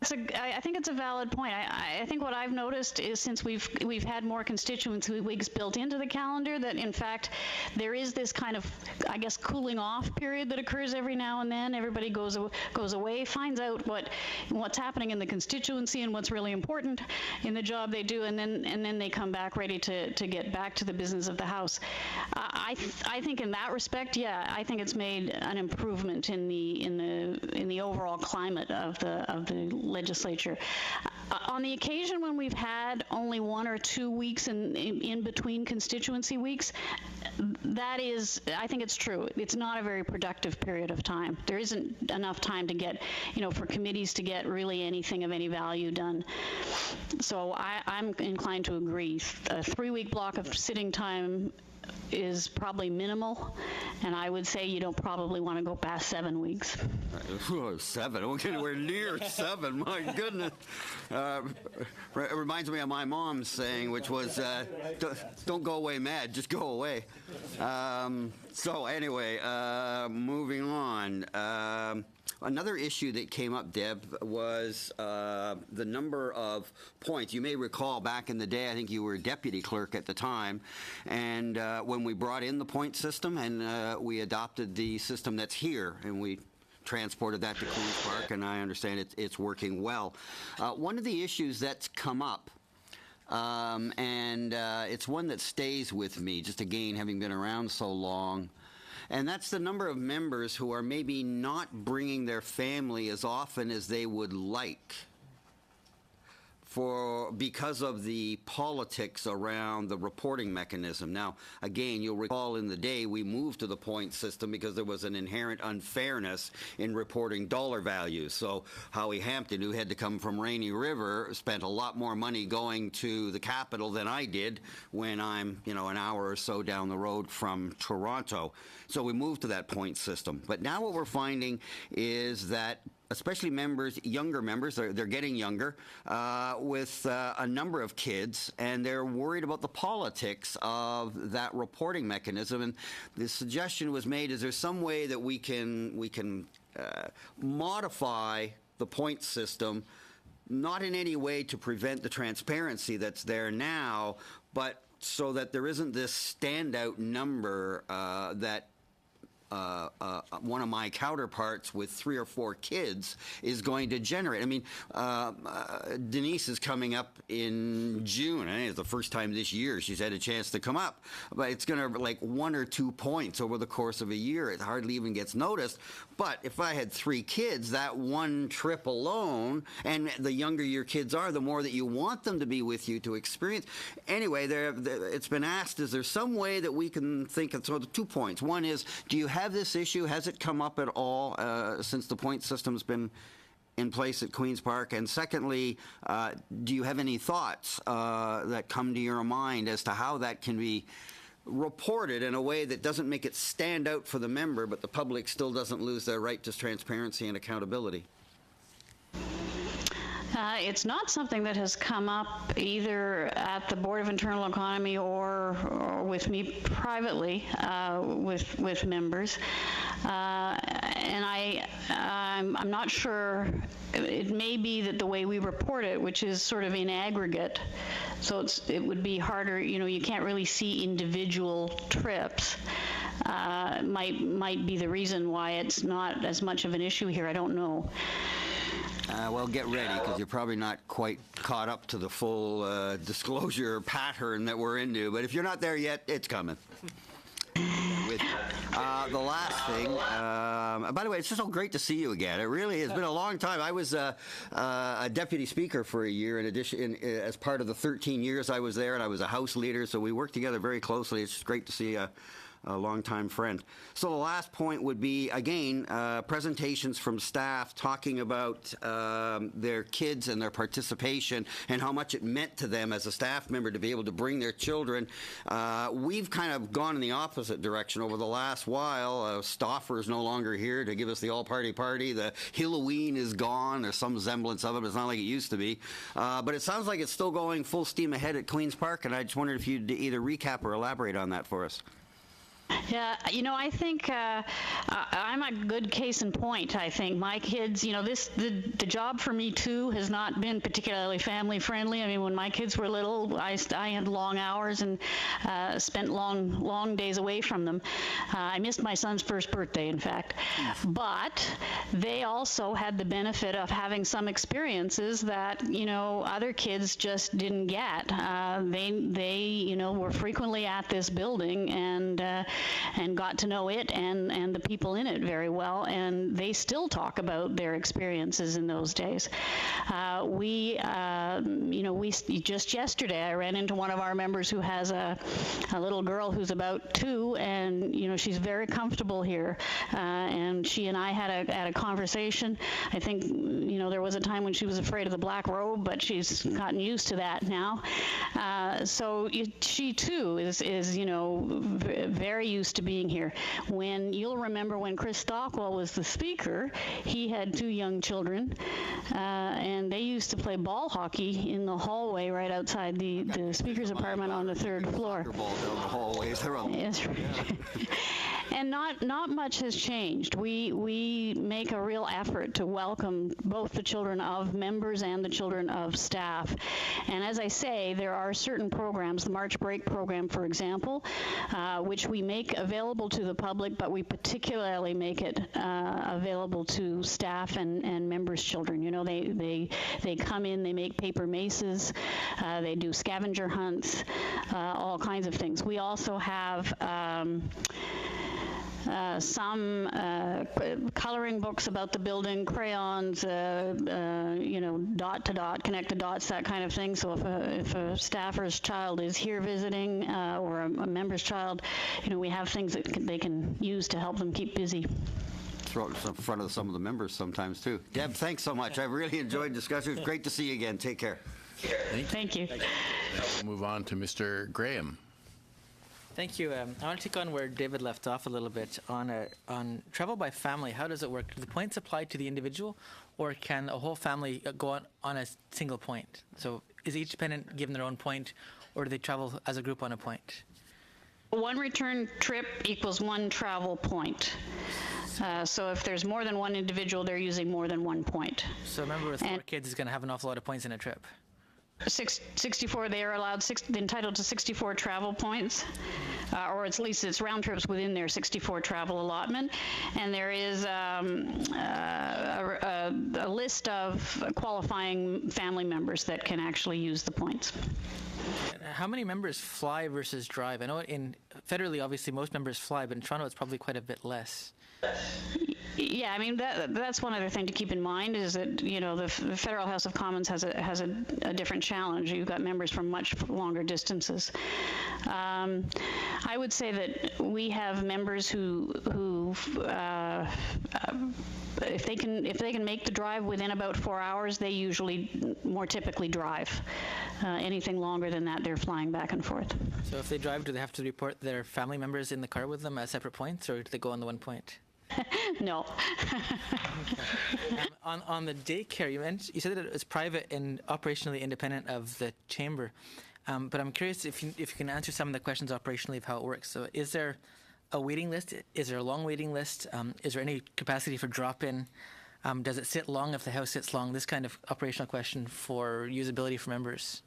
I think it's a valid point. I think what I've noticed is since we've had more constituency weeks built into the calendar, that in fact there is this kind of, I guess, cooling off period that occurs every now and then. Everybody goes away, finds out what's happening in the constituency and what's really important in the job they do, and then they come back ready to get back to the business of the House. I think in that respect, yeah, I think it's made an improvement in the overall climate of the legislature. On the occasion when we've had only 1 or 2 weeks in between constituency weeks, that is, I think it's true. It's not a very productive period of time. There isn't enough time to get, for committees to get really anything of any value done. So I'm inclined to agree. A 3-week block of sitting time is probably minimal, and I would say you don't probably want to go past 7 weeks. 7? Okay, we're near 7. My goodness. It reminds me of my mom's saying, which was, don't go away mad, just go away. So anyway, moving on. Another issue that came up, Deb, was the number of points. You may recall back in the day, I think you were deputy clerk at the time, and when we brought in the point system and we adopted the system that's here, and we transported that to Queen's Park, and I understand it's working well. One of the issues that's come up, and it's one that stays with me, just again, having been around so long, and that's the number of members who are maybe not bringing their family as often as they would like because of the politics around the reporting mechanism. Now, again, you'll recall in the day we moved to the point system because there was an inherent unfairness in reporting dollar values. So Howie Hampton, who had to come from Rainy River, spent a lot more money going to the capital than I did when I'm, an hour or so down the road from Toronto. So we moved to that point system. But now what we're finding is that especially younger members, they're getting younger, with a number of kids, and they're worried about the politics of that reporting mechanism. And the suggestion was made, is there some way that we can modify the point system, not in any way to prevent the transparency that's there now, but so that there isn't this standout number that one of my counterparts with 3 or 4 kids is going to generate. I mean, Denise is coming up in June. I think it's the first time this year she's had a chance to come up. But it's going to like 1 or 2 points over the course of a year. It hardly even gets noticed. But if I had 3 kids, that one trip alone, and the younger your kids are, the more that you want them to be with you to experience. Anyway, it's been asked, is there some way that we can think of, so the 2 points. One is, do you have this issue? Has it come up at all since the point system's been in place at Queen's Park? And secondly, do you have any thoughts that come to your mind as to how that can be reported in a way that doesn't make it stand out for the member, but the public still doesn't lose their right to transparency and accountability? It's not something that has come up either at the Board of Internal Economy or with me privately with members, and I'm not sure. It may be that the way we report it, which is sort of in aggregate, so it would be harder. You can't really see individual trips. Might be the reason why it's not as much of an issue here. I don't know. Well, get ready, because you're probably not quite caught up to the full disclosure pattern that we're into. But if you're not there yet, it's coming. The last thing, by the way, it's just so great to see you again. It really has been a long time. I was a deputy speaker for a year in addition, as part of the 13 years I was there, and I was a house leader, so we worked together very closely. It's just great to see a longtime friend. So the last point would be, again, presentations from staff talking about their kids and their participation and how much it meant to them as a staff member to be able to bring their children. We've kind of gone in the opposite direction over the last while. Stauffer is no longer here to give us the all-party party. The Halloween is gone. There's some semblance of it, but it's not like it used to be. But it sounds like it's still going full steam ahead at Queen's Park, and I just wondered if you'd either recap or elaborate on that for us. Yeah, I think I'm a good case in point. I think my kids, the job for me too has not been particularly family friendly. I mean, when my kids were little, I had long hours and spent long days away from them. I missed my son's first birthday, in fact. But they also had the benefit of having some experiences that other kids just didn't get. They were frequently at this building and got to know it and the people in it very well, and they still talk about their experiences in those days. We just yesterday I ran into one of our members who has a little girl who's about 2, and she's very comfortable here, and she and I had a conversation. I think there was a time when she was afraid of the black robe, but she's gotten used to that now. So she too is very used to being here. You'll remember when Chris Stockwell was the speaker, he had 2 young children, and they used to play ball hockey in the hallway right outside the speaker's apartment on the 3rd floor. Ball down the hallways. Yes. And not much has changed. We make a real effort to welcome both the children of members and the children of staff. And as I say, there are certain programs, the March Break program, for example, which we make available to the public, but we particularly make it available to staff and members' children. They come in, they make paper maces, they do scavenger hunts, all kinds of things. We also have some coloring books about the building, crayons, dot to dot, connect the dots, that kind of thing. So if a staffer's child is here visiting or a member's child, we have things that they can use to help them keep busy. Throw it in front of some of the members sometimes, too. Deb, thanks so much. I really enjoyed discussion. It was great to see you again. Take care. Thank you. Now we'll move on to Mr. Graham. Thank you. I want to take on where David left off a little bit on travel by family. How does it work? Do the points apply to the individual, or can a whole family go on a single point? So is each dependent given their own point, or do they travel as a group on a point? One return trip equals one travel point. So if there's more than one individual, they're using more than 1 point. So a member with 4 kids is going to have an awful lot of points in a trip. 64, they are entitled to 64 travel points, or at least it's round trips within their 64 travel allotment. And there is a list of qualifying family members that can actually use the points. How many members fly versus drive? I know federally, obviously, most members fly, but in Toronto, it's probably quite a bit less. Yeah, I mean that's one other thing to keep in mind is that the Federal House of Commons has a different challenge. You've got members from much longer distances. I would say that we have members who if they can make the drive within about 4 hours, they usually more typically drive. Anything longer than that, they're flying back and forth. So if they drive, do they have to report their family members in the car with them at separate points, or do they go on the 1 point? No. On the daycare, you said that it's private and operationally independent of the chamber, but I'm curious if you can answer some of the questions operationally of how it works. So is there a waiting list? Is there a long waiting list? Is there any capacity for drop-in? Does it sit long if the house sits long? This kind of operational question for usability for members.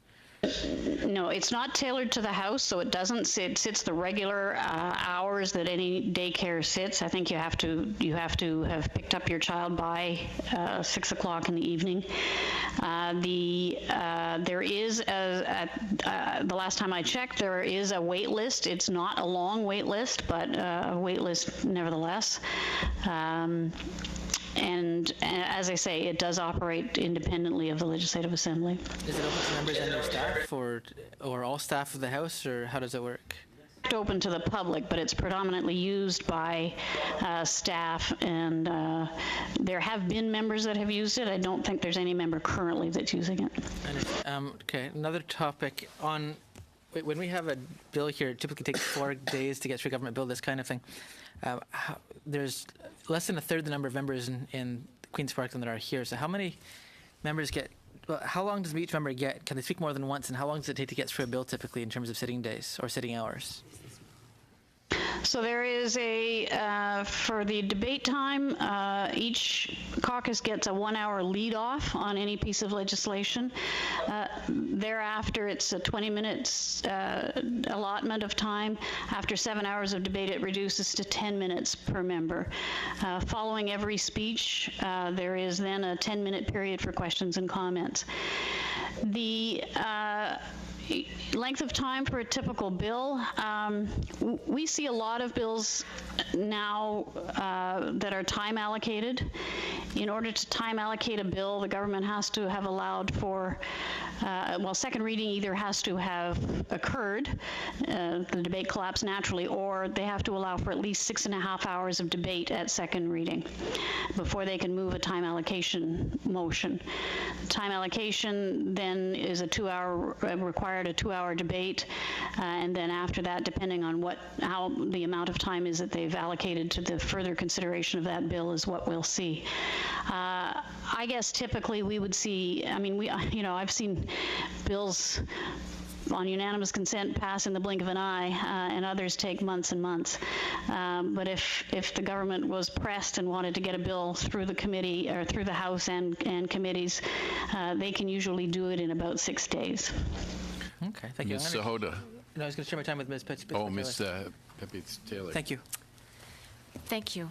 No, it's not tailored to the house, so it doesn't sit. It sits the regular hours that any daycare sits. I think you have to have picked up your child by 6 o'clock in the evening. There is the last time I checked, there is a wait list. It's not a long wait list, but a wait list nevertheless. And as I say, it does operate independently of the Legislative Assembly. Is it open to members and their staff, or all staff of the House, or how does it work? It's open to the public, but it's predominantly used by staff, and there have been members that have used it. I don't think there's any member currently that's using it. Okay, another topic on when we have a bill here, it typically takes 4 days to get through a government bill, this kind of thing. There's less than a third the number of members in Queen's Park than there are here. So how many members get, well, how long does each member get? Can they speak more than once? And how long does it take to get through a bill typically in terms of sitting days or sitting hours? So there is for the debate time, each caucus gets a 1 hour lead off on any piece of legislation. Thereafter, it's a 20 minutes allotment of time. After 7 hours of debate, it reduces to 10 minutes per member. Following every speech, there is then a 10-minute period for questions and comments. The length of time for a typical bill, we see a lot of bills now that are time allocated. In order to time allocate a bill, the government has to have allowed for, second reading either has to have occurred, the debate collapsed naturally, or they have to allow for at least 6.5 hours of debate at second reading before they can move a time allocation motion. Time allocation then is required a 2-hour debate, and then after that, depending on how the amount of time is that they've allocated to the further consideration of that bill is what we'll see. I guess typically we would see, I've seen bills on unanimous consent pass in the blink of an eye, and others take months and months. But if the government was pressed and wanted to get a bill through the committee or through the House and committees, they can usually do it in about 6 days. Okay, thank you. Ms. Sahota. No, I was going to share my time with Ms. Pitts. Oh, Ms. Pepe Taylor. Thank you. Thank you.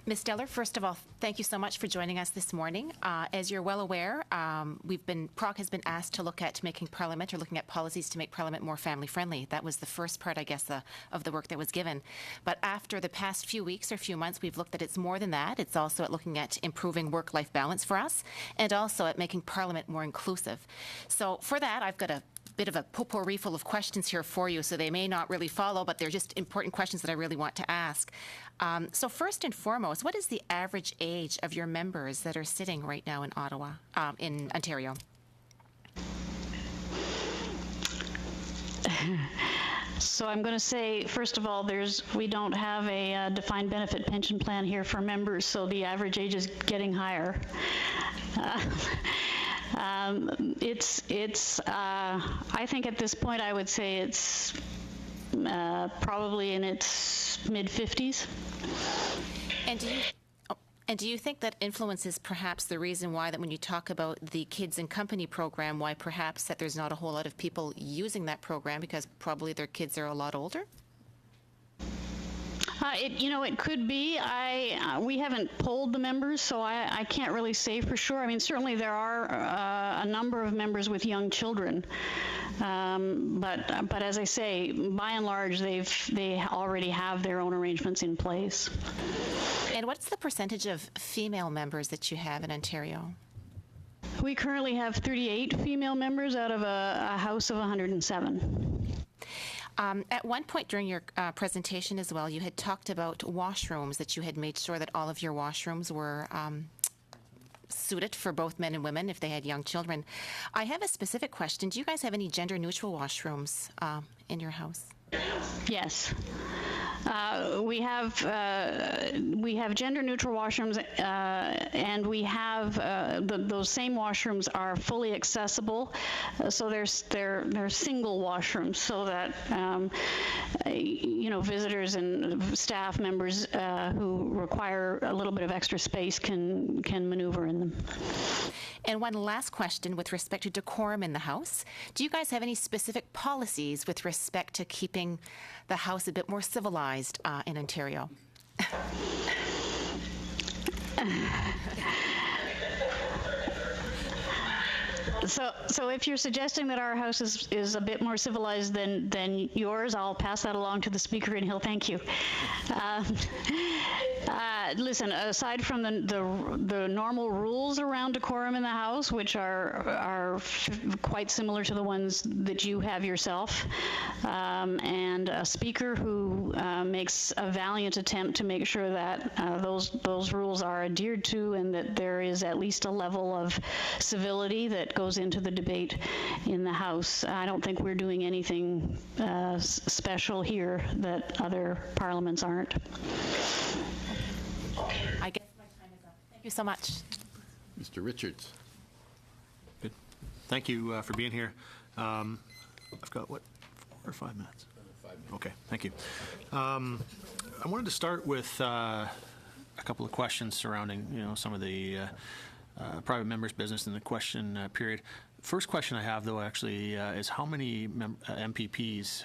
Ms. Steller, first of all, thank you so much for joining us this morning. As you're well aware, PROC has been asked to look at making Parliament, or looking at policies to make Parliament more family-friendly. That was the first part, I guess, of the work that was given. But after the past few weeks or few months, we've looked at it's more than that. It's also at looking at improving work-life balance for us, and also at making Parliament more inclusive. So for that, I've got a bit of a potpourri full of questions here for you, so they may not really follow, but they're just important questions that I really want to ask. So first and foremost, what is the average age of your members that are sitting right now in Ottawa, in Ontario? So I'm going to say, first of all, we don't have a defined benefit pension plan here for members, so the average age is getting higher. I think at this point I would say it's probably in its mid-50s. And do you think that influences perhaps the reason why that when you talk about the Kids and Company program, why perhaps that there's not a whole lot of people using that program because probably their kids are a lot older? It could be. We haven't polled the members, so I can't really say for sure. I mean, certainly there are a number of members with young children, but as I say, by and large, they already have their own arrangements in place. And what's the percentage of female members that you have in Ontario? We currently have 38 female members out of a house of 107. At one point during your presentation as well, you had talked about washrooms, that you had made sure that all of your washrooms were suited for both men and women if they had young children. I have a specific question. Do you guys have any gender-neutral washrooms in your house? Yes. We have gender-neutral washrooms, and we have those same washrooms are fully accessible. So they're single washrooms, so that visitors and staff members who require a little bit of extra space can maneuver in them. And one last question with respect to decorum in the house. Do you guys have any specific policies with respect to keeping the house a bit more civilized in Ontario? So if you're suggesting that our house is a bit more civilized than yours, I'll pass that along to the speaker and he'll thank you. Listen, aside from the normal rules around decorum in the house, which are quite similar to the ones that you have yourself, and a speaker who makes a valiant attempt to make sure that those rules are adhered to and that there is at least a level of civility that goes into the debate in the House. I don't think we're doing anything special here that other parliaments aren't. I guess my time is up. Thank you so much. Mr. Richards. Good. Thank you for being here. I've got, 4 or 5 minutes? 5 minutes. Okay, thank you. I wanted to start with a couple of questions surrounding, some of the private members' business in the question period. First question I have, though, actually, is how many MPPs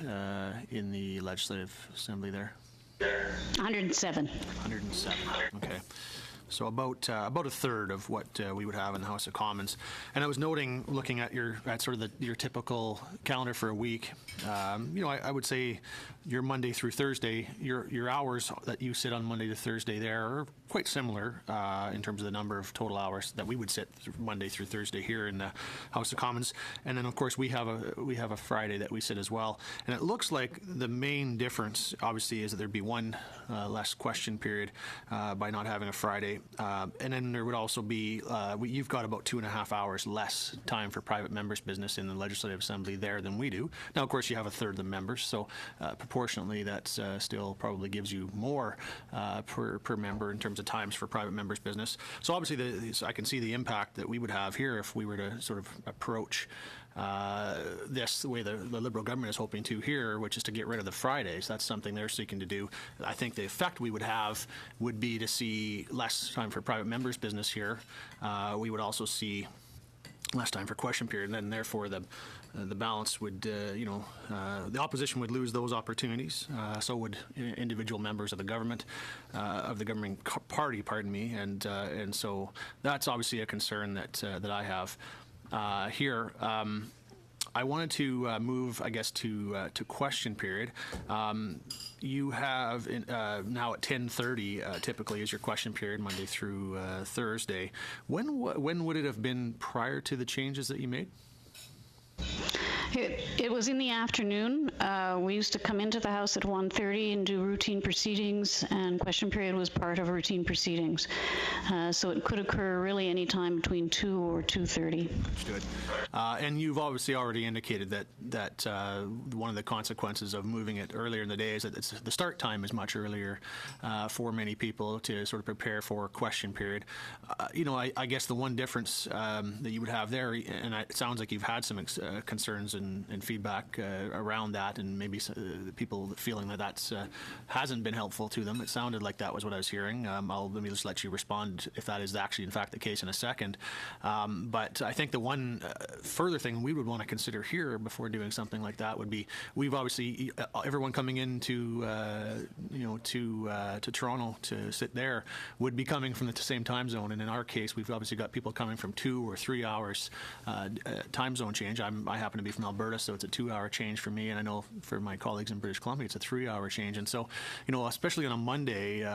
in the Legislative Assembly there? 107. 107. Okay. So about a third of what we would have in the House of Commons. And I was noting, looking at your typical calendar for a week, I would say your Monday through Thursday, your hours that you sit on Monday to Thursday there are quite similar in terms of the number of total hours that we would sit Monday through Thursday here in the House of Commons. And then, of course, we have a Friday that we sit as well. And it looks like the main difference, obviously, is that there'd be one less question period by not having a Friday. And then there would also be, you've got about 2.5 hours less time for private members' business in the Legislative Assembly there than we do. Now, of course, you have a third of the members, so proportionately that still probably gives you more per member in terms of times for private members' business. So obviously I can see the impact that we would have here if we were to sort of approach this the way the Liberal government is hoping to here, which is to get rid of the Fridays. That's something they're seeking to do. I think the effect we would have would be to see less time for private members' business here. We would also see less time for question period, and then therefore the balance would, the opposition would lose those opportunities. So would individual members of the government, of the governing party, pardon me, and so that's obviously a concern that I have here. I wanted to move, I guess, to question period. You have now at 10:30 typically is your question period, Monday through Thursday. When would it have been prior to the changes that you made? It was in the afternoon. We used to come into the House at 1:30 and do routine proceedings, and question period was part of routine proceedings. So it could occur really any time between 2 or 2:30. Understood. And you've obviously already indicated that one of the consequences of moving it earlier in the day is that the start time is much earlier for many people to sort of prepare for question period. I guess the one difference that you would have there, and it sounds like you've had some concerns and feedback around that, and maybe the people feeling that hasn't been helpful to them. It sounded like that was what I was hearing. Let me just let you respond if that is actually in fact the case in a second. But I think the one further thing we would want to consider here before doing something like that would be, we've obviously, everyone coming into to Toronto to sit there would be coming from the same time zone, and in our case we've obviously got people coming from 2 or 3 hours time zone change. I happen to be from Alberta, so it's a 2-hour change for me, and I know for my colleagues in British Columbia it's a 3-hour change. And so, especially on a Monday,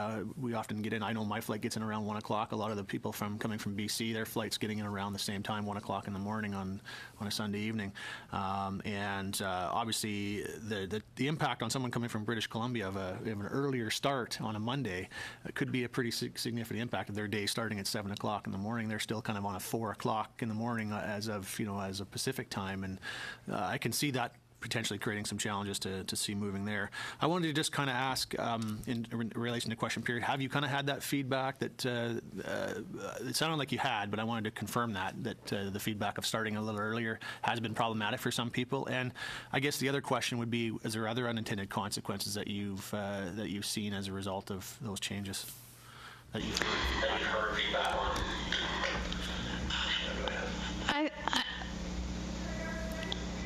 we often get in. I know my flight gets in around 1 o'clock. A lot of the people coming from BC, their flight's getting in around the same time, 1 o'clock in the morning on a Sunday evening. Obviously, the impact on someone coming from British Columbia of an earlier start on a Monday could be a pretty significant impact of their day starting at 7 o'clock in the morning. They're still kind of on a 4 o'clock in the morning as of Pacific time, and I can see that potentially creating some challenges to see moving there. I wanted to just kind of ask, in relation to question period, have you kind of had that feedback that it sounded like you had, but I wanted to confirm that the feedback of starting a little earlier has been problematic for some people? And I guess the other question would be, is there other unintended consequences that you've seen as a result of those changes that you've heard feedback on?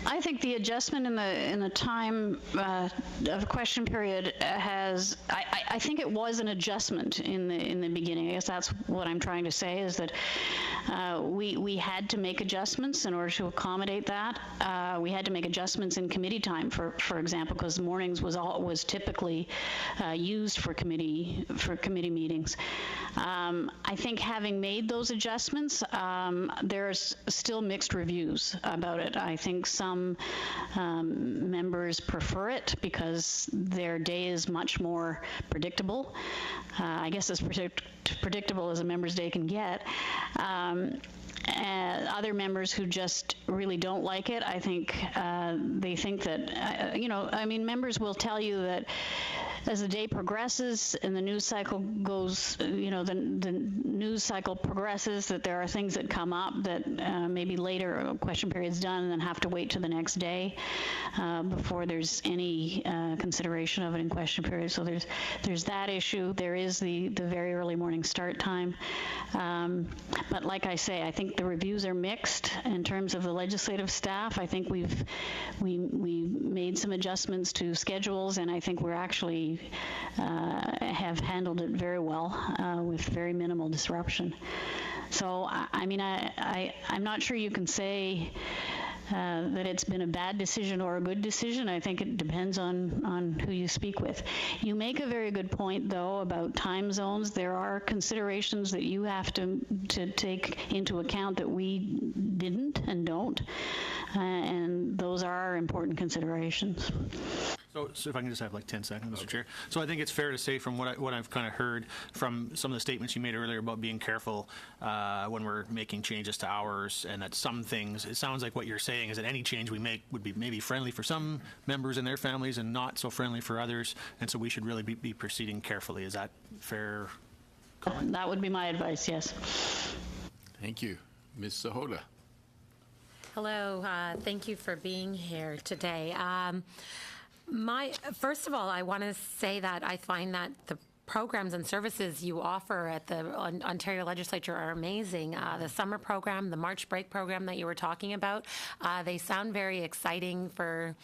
I think the adjustment in the time of question period has. I think it was an adjustment in the beginning. I guess that's what I'm trying to say, is that we had to make adjustments in order to accommodate that. We had to make adjustments in committee time, for example, because mornings was typically used for committee meetings. I think having made those adjustments, there's still mixed reviews about it. I think some members prefer it because their day is much more predictable. I guess as predictable as a member's day can get. Other members who just really don't like it, I think they think that, members will tell you that as the day progresses and the news cycle goes, the news cycle progresses, that there are things that come up that maybe later a question period's done and then have to wait till the next day before there's any consideration of it in question period. So there's that issue. There is the very early morning start time. But like I say, I think the reviews are mixed in terms of the legislative staff. I think we made some adjustments to schedules, and I think we're actually have handled it very well with very minimal disruption. So, I'm not sure you can say that it's been a bad decision or a good decision. I think it depends on who you speak with. You make a very good point, though, about time zones. There are considerations that you have to take into account that we didn't and don't, and those are important considerations. So if I can just have like 10 seconds, Mr. Chair. So I think it's fair to say from what I've kind of heard from some of the statements you made earlier about being careful when we're making changes to hours, and that some things, it sounds like what you're saying is that any change we make would be maybe friendly for some members and their families and not so friendly for others, and so we should really be proceeding carefully. Is that fair comment? That would be my advice, yes. Thank you. Ms. Sahota. Hello. Thank you for being here today. First of all, I want to say that I find that the programs and services you offer at the Ontario Legislature are amazing. The summer program, the March break program that you were talking about, they sound very exciting for,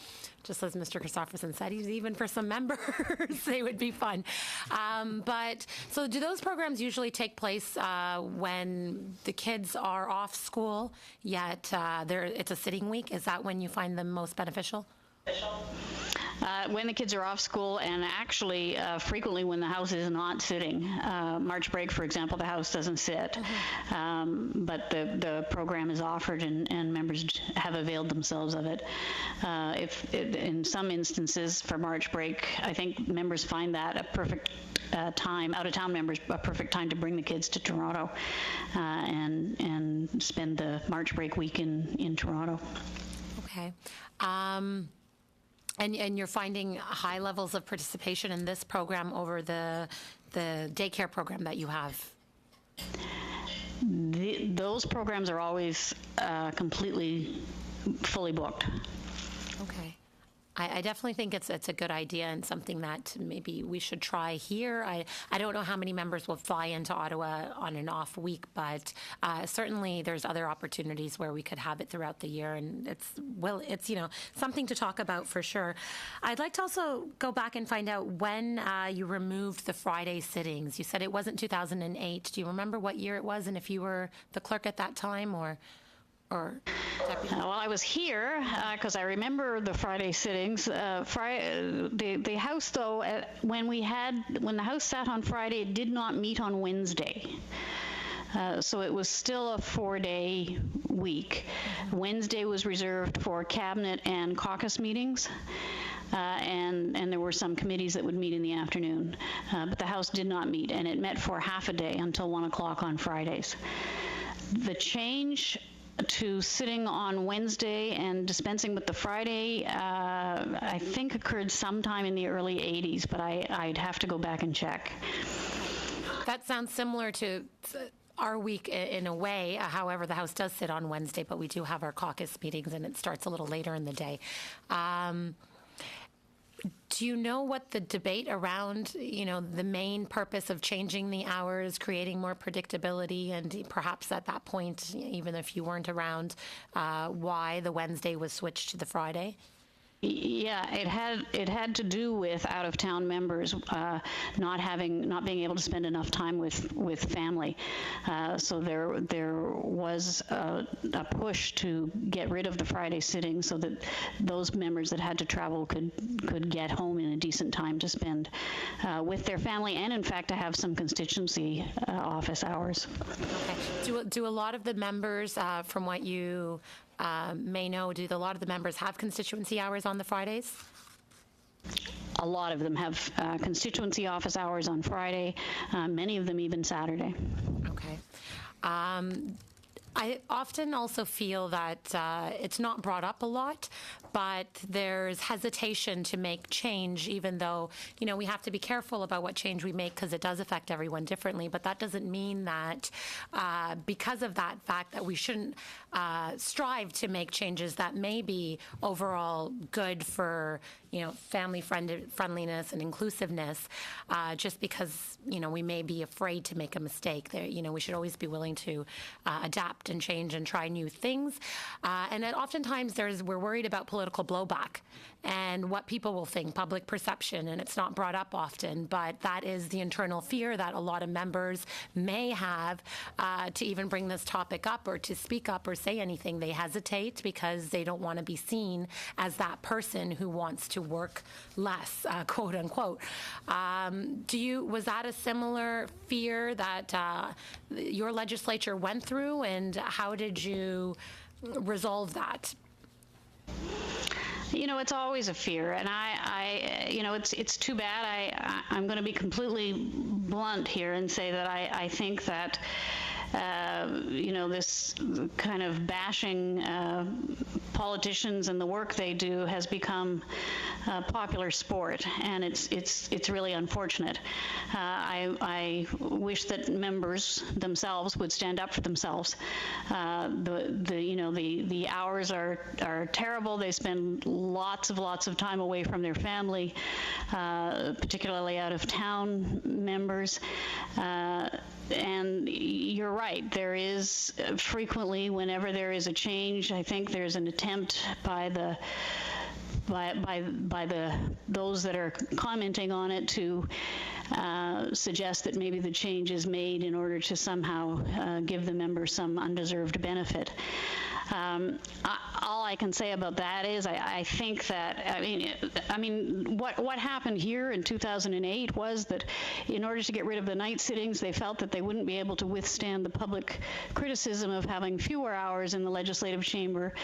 just as Mr. Christopherson said, even for some members, they would be fun. But so do those programs usually take place when the kids are off school, yet it's a sitting week? Is that when you find them most beneficial? When the kids are off school, and actually frequently when the House is not sitting. March break, for example, the House doesn't sit, but the program is offered and members have availed themselves of it. In some instances for March break, I think members find that a perfect time, out-of-town members, a perfect time to bring the kids to Toronto and spend the March break week in Toronto. Okay. And you're finding high levels of participation in this program over the daycare program that you have? Those programs are always completely fully booked. Okay. I definitely think it's a good idea and something that maybe we should try here. I don't know how many members will fly into Ottawa on an off week, but certainly there's other opportunities where we could have it throughout the year, and it's something to talk about for sure. I'd like to also go back and find out when you removed the Friday sittings. You said it wasn't 2008. Do you remember what year it was, and if you were the clerk at that time, or deputy? Well, I was here because I remember the Friday sittings. The House, though, when the House sat on Friday, it did not meet on Wednesday. So it was still a 4-day week. Wednesday was reserved for cabinet and caucus meetings. And there were some committees that would meet in the afternoon. But the House did not meet, and it met for half a day until 1 o'clock on Fridays. The change to sitting on Wednesday and dispensing with the Friday, I think occurred sometime in the early 80s, but I'd have to go back and check. That sounds similar to our week in a way. However, the House does sit on Wednesday, but we do have our caucus meetings, and it starts a little later in the day. Do you know what the debate around, the main purpose of changing the hours, creating more predictability, and perhaps at that point, even if you weren't around, why the Wednesday was switched to the Friday? Yeah, it had to do with out-of-town members not being able to spend enough time with family. So there was a push to get rid of the Friday sitting so that those members that had to travel could get home in a decent time to spend with their family, and in fact to have some constituency office hours. Okay. Do a lot of the members, from what you may know, do a lot of the members have constituency hours on the Fridays? A lot of them have constituency office hours on Friday, many of them even Saturday. Okay. I often also feel that it's not brought up a lot, but there's hesitation to make change, even though, we have to be careful about what change we make because it does affect everyone differently. But that doesn't mean that because of that fact that we shouldn't strive to make changes that may be overall good for, family friendliness and inclusiveness, just because, we may be afraid to make a mistake. We should always be willing to adapt and change and try new things. And then oftentimes we're worried about political blowback and what people will think, public perception, and it's not brought up often, but that is the internal fear that a lot of members may have to even bring this topic up or to speak up or say anything. They hesitate because they don't want to be seen as that person who wants to work less, quote unquote. Was that a similar fear that your legislature went through, and how did you resolve that? It's always a fear, and it's too bad. I'm going to be completely blunt here and say that I think that this kind of bashing politicians and the work they do has become popular sport, and it's really unfortunate. I wish that members themselves would stand up for themselves. The hours are terrible. They spend lots of time away from their family, particularly out of town members. And you're right, there is frequently, whenever there is a change, I think there's an attempt by those that are commenting on it to suggest that maybe the change is made in order to somehow give the members some undeserved benefit. All I can say about that is I think that, what happened here in 2008 was that in order to get rid of the night sittings, they felt that they wouldn't be able to withstand the public criticism of having fewer hours in the legislative chamber.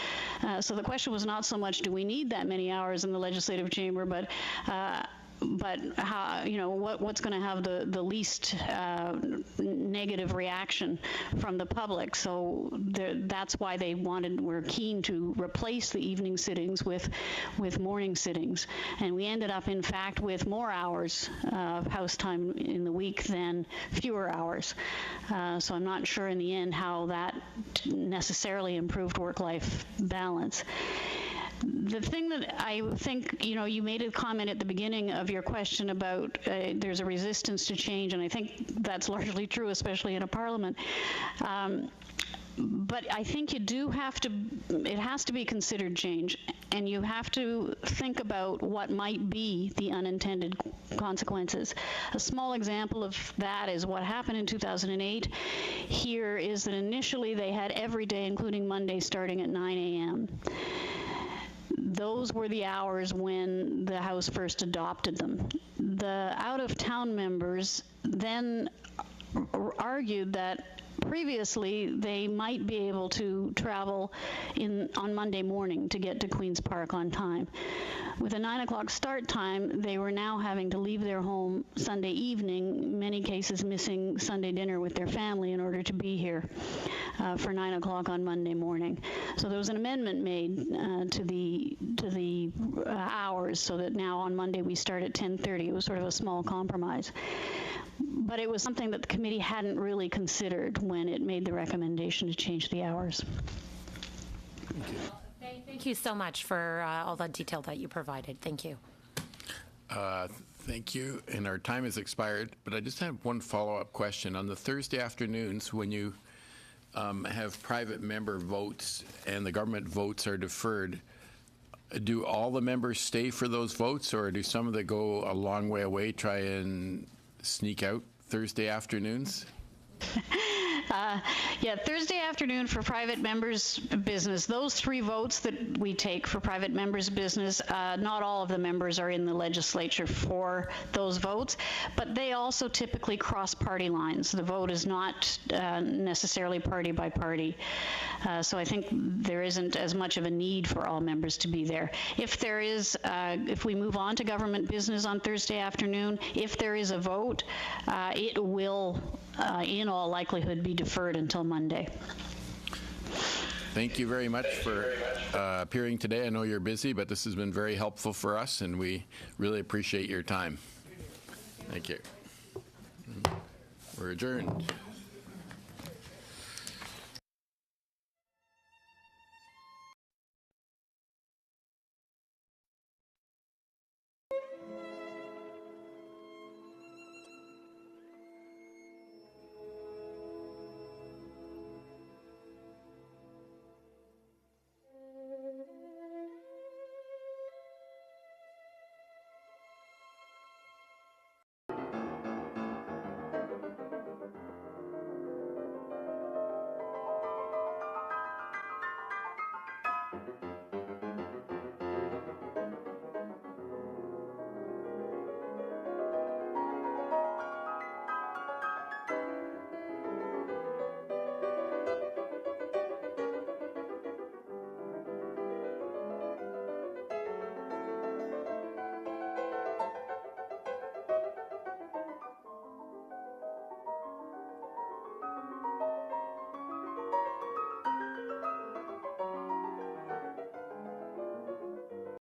So the question was not so much, do we need that many hours in the legislative chamber, but how, what's going to have the least negative reaction from the public. So that's why they were keen to replace the evening sittings with morning sittings. And we ended up, in fact, with more hours of House time in the week than fewer hours. So I'm not sure in the end how that necessarily improved work-life balance. The thing that I think, you made a comment at the beginning of your question about there's a resistance to change, and I think that's largely true, especially in a parliament. But I think it has to be considered change, and you have to think about what might be the unintended consequences. A small example of that is what happened in 2008 here is that initially they had every day, including Monday, starting at 9 a.m. Those were the hours when the House first adopted them. The out-of-town members then argued that previously they might be able to travel on Monday morning to get to Queen's Park on time. With a 9 o'clock start time, they were now having to leave their home Sunday evening, in many cases missing Sunday dinner with their family in order to be here for 9 o'clock on Monday morning. So there was an amendment made to the hours so that now on Monday we start at 10:30. It was sort of a small compromise. But it was something that the committee hadn't really considered when it made the recommendation to change the hours. Thank you so much for all the detail that you provided. Thank you. Thank you. And our time has expired, but I just have one follow-up question. On the Thursday afternoons, when you have private member votes and the government votes are deferred, do all the members stay for those votes, or do some of them go a long way away, try and sneak out Thursday afternoons? Thursday afternoon for private members' business. Those 3 votes that we take for private members' business, not all of the members are in the legislature for those votes, but they also typically cross party lines. The vote is not necessarily party by party. So I think there isn't as much of a need for all members to be there. If there is, if we move on to government business on Thursday afternoon, if there is a vote, it will, in all likelihood, be deferred until Monday. Thank you very much for appearing today. I know you're busy, but this has been very helpful for us, and we really appreciate your time. Thank you. We're adjourned.